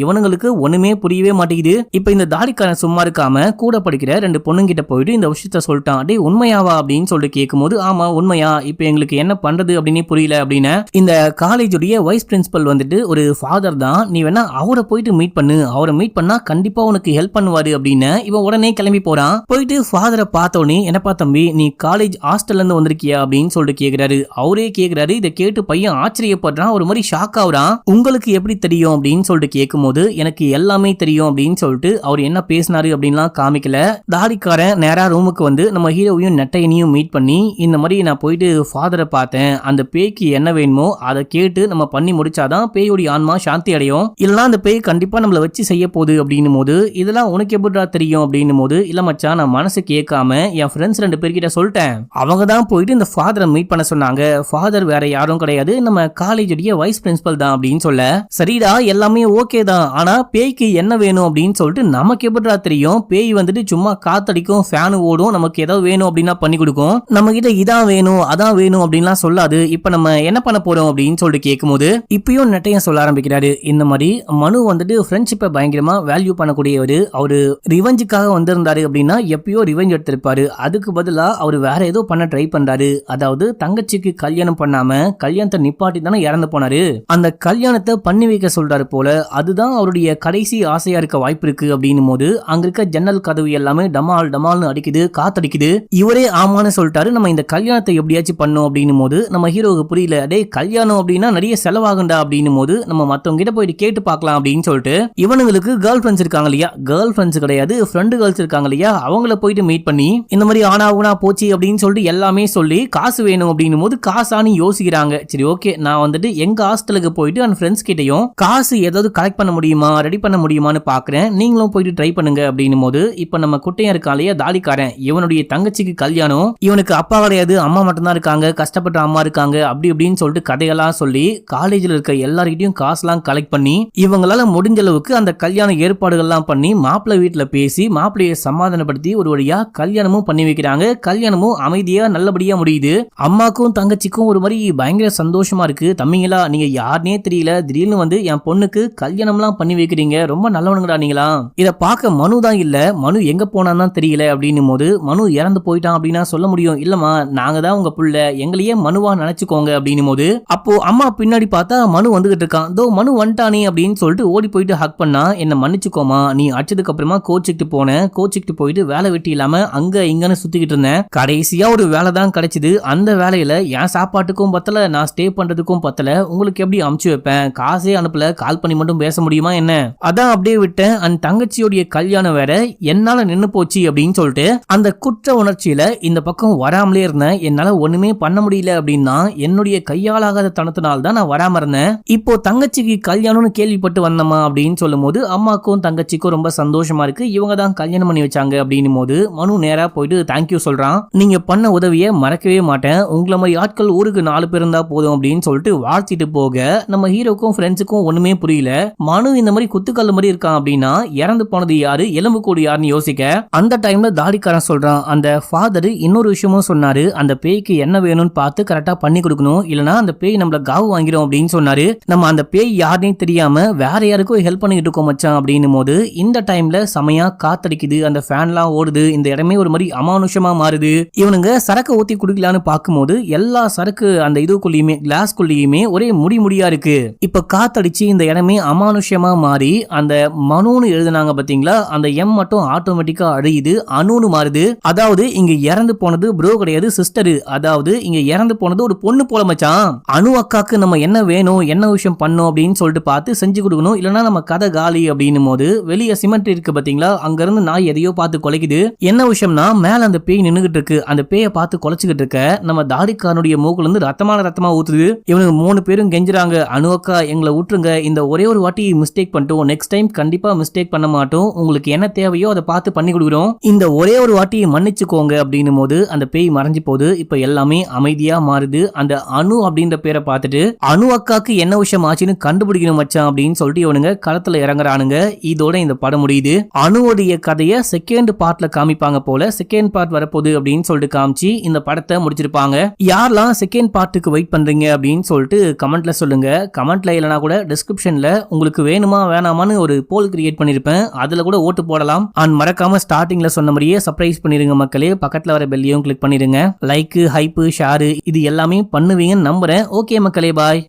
இவனுங்களுக்கு ஒண்ணுமே புரியவே மாட்டேங்குது. இப்ப இந்த தாடிக்காரன் சும்மா இருக்காம கூட படிக்கிற 2 பொண்ணுங்கிட்ட போயிட்டு இந்த விஷயத்த சொல்லிட்டான். டே உண்மையாவா அப்படின்னு சொல்லிட்டு கேட்கும்போது ஆமா உண்மையா, இப்ப எங்களுக்கு என்ன பண்றது அப்படின்னு புரியல அப்படின்னு இந்த காலேஜுடைய வைஸ் பிரின்சிபல் வந்துட்டு ஒரு ஃபாதர் தான், நீ வேணா அவரை போயிட்டு மீட் பண்ணு, அவரை மீட் பண்ணா கண்டிப்பா உனக்கு ஹெல்ப் பண்ணுவாரு அப்படின்னு இவன் உடனே கிளம்பி போறான். போயிட்டு ஃபாதரை பார்த்தோன்னே என்னப்பா தம்பி நீ காலேஜ் ஹாஸ்டல்ல இருந்து வந்திருக்கியா அப்படின்னு சொல்லிட்டு கேக்குறாரு. அவரே கேக்குறாரு. இதை கேட்டு பையன் ஆச்சரியப்படுறான், ஒரு மாதிரி ஷாக் ஆகுறான். உங்களுக்கு எப்படி தெரியும் அப்படின்னு சொல்லிட்டு கேட்கும்போது எனக்கு எல்லாமே தெரியும் அப்படின்னு சொல்லிட்டு அவர் என்ன பேசினாரு அப்படின்லாம் காமிக்கல. தாடிக்காரன் நேரா ரூமுக்கு வந்து நம்ம ஹீரோவையும் நெட்டையனையும் மீட் பண்ணி இந்த மாதிரி நான் போயிட்டு ஃபாதரை பார்த்தேன், அந்த பேய்க்கு என்ன வேணுமோ அதை கேட்டு நம்ம பண்ணி முடிச்சாதான் பேயோடைய ஆன்மா சாந்தி அடையும், இல்லைன்னா அந்த பேய் கண்டிப்பா நம்மளை வச்சு செய்ய போகுது அப்படின்னும் போது இதெல்லாம் உனக்கு எப்படிடா தெரியும் அப்படின்னும் போது இல்ல மச்சான் நான் மனசு கேட்காம என் ஃப்ரெண்ட்ஸ் 2 பேர்கிட்ட சொல்லிட்டேன், அவங்க தான் போயிட்டு இந்த ஃபாதரை மீட் பண்ண சொன்னாங்க, ஃபாதர் வேற யாரும் கிடையாது நம்ம காலேஜுடைய வைஸ் பிரின்சிபல் தான் அப்படின்னு சொல்ல சரிடா எல்லாமே ஓகே தான், ஆனா பேய்க்கு என்ன வேணும் அப்படின்னு சொல்லிட்டு நமக்கு எப்படிடா தெரியும், பேய் வந்துட்டு சும்மா காத்தடிக்கும் ஃபேன் ஓடும், நமக்கு ஏதாவது வேணும் அப்படின்னா பண்ணி கொடுக்கும், நம்ம கிட்ட இதான் வேணும் அதான் வேணும் அப்படின்லாம் சொல்லாது, இப்ப நம்ம என்ன பண்ண போறோம் அப்படின்னு சொல்லிட்டு கேட்கும்போது இப்பயும் நெட்டையன் சொல்ல ஆரம்பிக்கிறாரு. இந்த மாதிரி மனு வந்துட்டு ஃப்ரெண்ட்ஷிப்பை பயங்கரமா வேல்யூ பண்ணக்கூடியவர், அவரு ரிவெஞ்சுக்காக வந்திருந்தாரு அப்படின்னா எப்பயோ ரிவெஞ்ச் எடுத்திருப்பாரு, அதுக்கு பதிலா அவர் வேற ஏதோ பண்ண ட்ரை பண்றாரு, அதாவது தங்கச்சிக்கு கல்யாணம் பண்ணாம கல்யாணத்தை நிப்பாட்டி தானே இறந்து போனாரு, அந்த கல்யாணத்தை பண்ணி வைக்க சொல்றாரு போல, அதுதான் அவருடைய கடைசி ஆசையா இருக்க வாய்ப்பு இருக்கு அப்படின்னும் போது அங்க இருக்க ஜன்னல் கதவு எல்லாமே டமால் டமால்னு அடிக்குது, காத்தடிக்குது. இவரே ஆமான்னு சொல்லிட்டாரு, நம்ம இந்த கல்யாணத்தை எப்படியாச்சும் பண்ணோம் அப்படின்னும் போது நம்ம ஹீரோவுக்கு புரியல, டே கல்யாணம் அப்படின்னா நிறைய செலவாகுண்டா அப்படின்னும் போது நம்ம மத்தவங்க கிட்ட போயிட்டு கேட்டு பார்க்கலாம் அப்படின்னு சொல்லிட்டு இவனுங்களுக்கு கேர்ள் ஃப்ரெண்ட்ஸ் இருக்காங்க இல்லையா, கேர்ள் ஃப்ரெண்ட்ஸ் கிடையாது ஃப்ரெண்டு கேர்ள்ஸ் இருக்காங்க இல்லையா, அவங்கள போயிட்டு மீட் பண்ணி இந்த மாதிரி ஆனா போச்சு அப்படின்னு சொல்லிட்டு எல்லாமே சொல்லி காசு வேணும் அப்படின்னும் போது காசான்னு யோசிக்கிறாங்க. சரி ஓகே நான் வந்துட்டு எங்க ஹாஸ்டலுக்கு போயிட்டு அந்த ஃப்ரெண்ட்ஸ் கிட்டையும் காசு ஏதாவது கலெக்ட் பண்ண முடியுமா ரெடி பண்ண முடியுமான்னு பாக்குறேன், நீங்களும் போயிட்டு ட்ரை பண்ணுங்க அப்படின்னும் போது இப்ப நம்ம குட்டையா இருக்காலையா தாடிக்காரன், இவனுடைய தங்கச்சிக்கு கல்யாணம், இவனுக்கு அப்பா கிடையாது அம்மா மட்டும்தான் இருக்காங்க, கஷ்டப்பட்ட அம்மா இருக்காங்க அப்படி இப்படின்னு சொல்லிட்டு கதையெல்லாம் சொல்லி காலேஜில் இருக்க எல்லார்கிட்டையும் காசுலாம் கலெக்ட் பண்ணி இவங்களால முடிஞ்ச அளவுக்கு அந்த கல்யாண ஏற்பாடுகள்லாம் பண்ணி மாப்பிள்ளை வீட்டுல பேசி மாப்பிள்ளையை சமாதானப்படுத்தி ஒரு வழியா கல்யாணமும் பண்ணி வைக்கிறாங்க. கல்யாணமும் அமைதியா நல்லபடியா முடியுது. அம்மாக்கும் தங்கச்சிக்கும் ஒரு மாதிரி பயங்கர சந்தோஷமா இருக்கு. தம்பிங்களா நீங்க யாருனே தெரியல, திடீர்னு வந்து என் பொண்ணுக்கு கல்யாணம்லாம் பண்ணி வைக்கிறீங்க, ரொம்ப நல்லவனுங்கடா நீங்களா. இத பார்க்க மனு தான் இல்ல, மனு எங்க போனான்னு தெரியல அப்படின்னும் போது மனு இறந்து போயிட்டான் அப்படின்னா சொல்ல முடியும், இல்லமா நாங்க தான் உங்க புள்ள, எங்களையே மனுவா நினைச்சுக்கோங்க அப்படின்னும் போது அப்போ அம்மா பின்னாடி பார்த்தா மனு வந்துகிட்டு இருக்கான். தோ மனு வந்துட்டானே அப்படின்னு சொல்லிட்டு ஓடி போயிட்டு ஹக் பண்ணா, என்ன மன்னிச்சுக்கோமா நீ அடிச்சதுக்கு அப்புறமா கோச்சிக்கிட்டு போனேன், கோச்சிக்கிட்டு போயிட்டு வேலை வெட்டி இல்லாம அங்க இங்கன்னு சுத்திக்கிட்டு இருந்தேன், கடைசியா ஒரு வேலை தான் கிடைச்சது, அந்த வேலையில என் சாப்பாட்டுக்கும் பத்தல நான் ஸ்டே பண்றதுக்கும் பத்தல, உங்களுக்கு எப்படி அமுச்சு வைப்பேன், காசே அனுப்பல, கால் பண்ணி மட்டும் பேச முடியுமா என்ன, அதான் அப்படியே விட்டேன், அந்த தங்கச்சியோடைய கல்யாணம் வேற என்னால நின்னு போச்சு அப்படின்னு சொல்லிட்டு அந்த குற்ற உணர்ச்சியில இந்த பக்கம் வராமலே இருந்தேன், என்னால ஒண்ணுமே பண்ண முடியல அப்படின்னா என்னுடைய கையாளாகாத தனத்தினால தான் நான் வராம இருந்தேன், இப்போ தங்கச்சிக்கு கல்யாணம்னு கேள்விப்பட்டு வந்தமா அப்படின்னு சொல்லும் போது அம்மாக்கும் தங்கச்சிக்கும் ரொம்ப சந்தோஷமா இருக்கு, இவங்க தான் கல்யாணம் பண்ணி வச்சாங்க அப்படின்னும் போது மனு நேரா போயிட்டு தேங்க்யூ சொல்றான், நீங்க பண்ண உதவியை மறக்கவே மாட்டேன், உங்களை மாதிரி ஆட்கள் ஊருக்கு 4 பேர் இருந்தா போதும் அப்படின்னு சொல்லிட்டு வாழ்த்திட்டு போக நம்ம ஹீரோக்கும் ஃப்ரெண்ட்ஸுக்கும் ஒண்ணுமே புரியல, மனு இந்த மாதிரி குத்துக்கல் மாதிரி இருக்கான் அப்படின்னா இறந்து போனது யாரு எலும்பு கூடு யாருன்னு யோசிக்க அந்த டைம்ல தாடிக்காரன் சொல்றான், அந்த ஃபாதர் இன்னொரு விஷயமும் சொன்னாரு, அந்த பேய்க்கு என்ன வேணும்னு பார்த்து கரெக்டா பண்ணி கொடுக்கணும், இல்லனா அந்த பேய் நம்மள காவு வாங்கிடும் அப்படின்னு சொன்னாரு, நம்ம அந்த பேய் யாருன்னு தெரியாம வேற யாருக்கும் ஹெல்ப் பண்ணிட்டு இருக்கோம் மச்சான் அப்படின்னும் போது இந்த டைம்ல செமையா காத்தடிக்குது, அந்த ஃபேன்லாம் ஓடுது, இந்த இடமே ஒரு மாதிரி அமானுஷமா மாறுது, இவனுங்க சரக்கு ஊத்தி குடிக்கலான்னு பார்க்கும்போது எல்லா சரக்கு அந்த இதுக்குள்ளயுமே கிளாஸ்குள்ளயுமே ஒரே முடியா இருக்கு, இப்ப காத்தடிச்சு இந்த இடமே அமானுஷமா மாறி அந்த மனுன்னு எழுதுனாங்க பாத்தீங்களா, அந்த எம் மட்டும் ஆட்டோமேட்டிக்கா அழியுது, அணுன்னு மாறுது, அதாவது இங்க இறந்து போனது ப்ரோ கிடையாது சிஸ்டர், அதாவது இங்க இறந்து போனது ஒரு பொண்ணு போல மச்சான், அணு அக்காக்கு நம்ம என்ன வேணும் என்ன விஷயம் பண்ணோம் அப்படின்னு சொல்லிட்டு பார்த்து செஞ்சு கொடுக்கணும், இல்லனா நம்ம கதை காலி அப்படின்னும் போது வெளியே சிமெண்ட் இருக்கு பாத்தீங்களா, அங்க இருந்து நாய் எதையோ பார்த்து கொலைக்குது, என்ன விஷயம்னா மேல அந்த பேய் நின்னுகிட்டு இருக்கு, அந்த பேயை பார்த்து கொலைச்சுக்கிட்டு இருக்க நம்ம தாடிக்காரனுடைய மூக்குல இருந்து ரத்தமா ஊத்துது, இவனுக்கு 3 பேரும் கெஞ்சுறாங்க, அணு அக்கா எங்களை விட்டுருங்க, இந்த ஒரே ஒரு வாட்டி வாட்டி மிஸ்டேக் பண்ணிட்டோம், நெக்ஸ்ட் டைம் கண்டிப்பா மிஸ்டேக் பண்ண மாட்டோம், உங்களுக்கு என்ன தேவையோ அதை பார்த்து பண்ணி கொடுக்குறோம், இந்த ஒரே ஒரு வாட்டி மன்னிச்சுக்கோங்க அப்படின்னும் போது அந்த பேய் மறைஞ்சு போகுது. இப்ப எல்லாமே அமைதியா மாறுது. அந்த அனு அப்படின்ற பேரை பார்த்துட்டு அனு அக்காக்கு என்ன விஷயம் ஆச்சுன்னு கண்டுபிடிக்கணும் மச்சான் அப்படின்னு சொல்லிட்டு இவனுங்க களத்துல இறங்குறானுங்க. இதோட இந்த படம் முடியுது. அனுவோடைய கதையை செகண்ட் பார்ட்ல காமிப்பாங்க போல, செகண்ட் பார்ட் வரப்போகுது அப்படின்னு சொல்லிட்டு காமிச்சு இந்த படத்தை முடிச்சிருப்பாங்க. யாரெல்லாம் செகண்ட் பார்ட்டுக்கு வெயிட் பண்றீங்க அப்படின்னு சொல்லிட்டு கமெண்ட்ல சொல்லுங்க. கமெண்ட்ல இல்லைனா கூட டிஸ்கிரிப்ஷன்ல உங்களுக்கு வேணுமா வேணாமான்னு ஒரு போல் கிரியேட் பண்ணிருப்பேன், அதுல கூட ஓட்டு போடலாம். அண்ட் மறக்காம ஸ்டார்டிங்ல சொன்ன மாதிரியே சர்ப்ரைஸ் பண்ணிருங்க மக்களே. பக்கத்துல வர பெல்லையும் கிளிக் பண்ணிருங்க. லைக், ஹைப், ஷேர் இது எல்லாமே பண்ணுவீங்கன்னு நம்புறேன். ஓகே மக்களே, பாய்.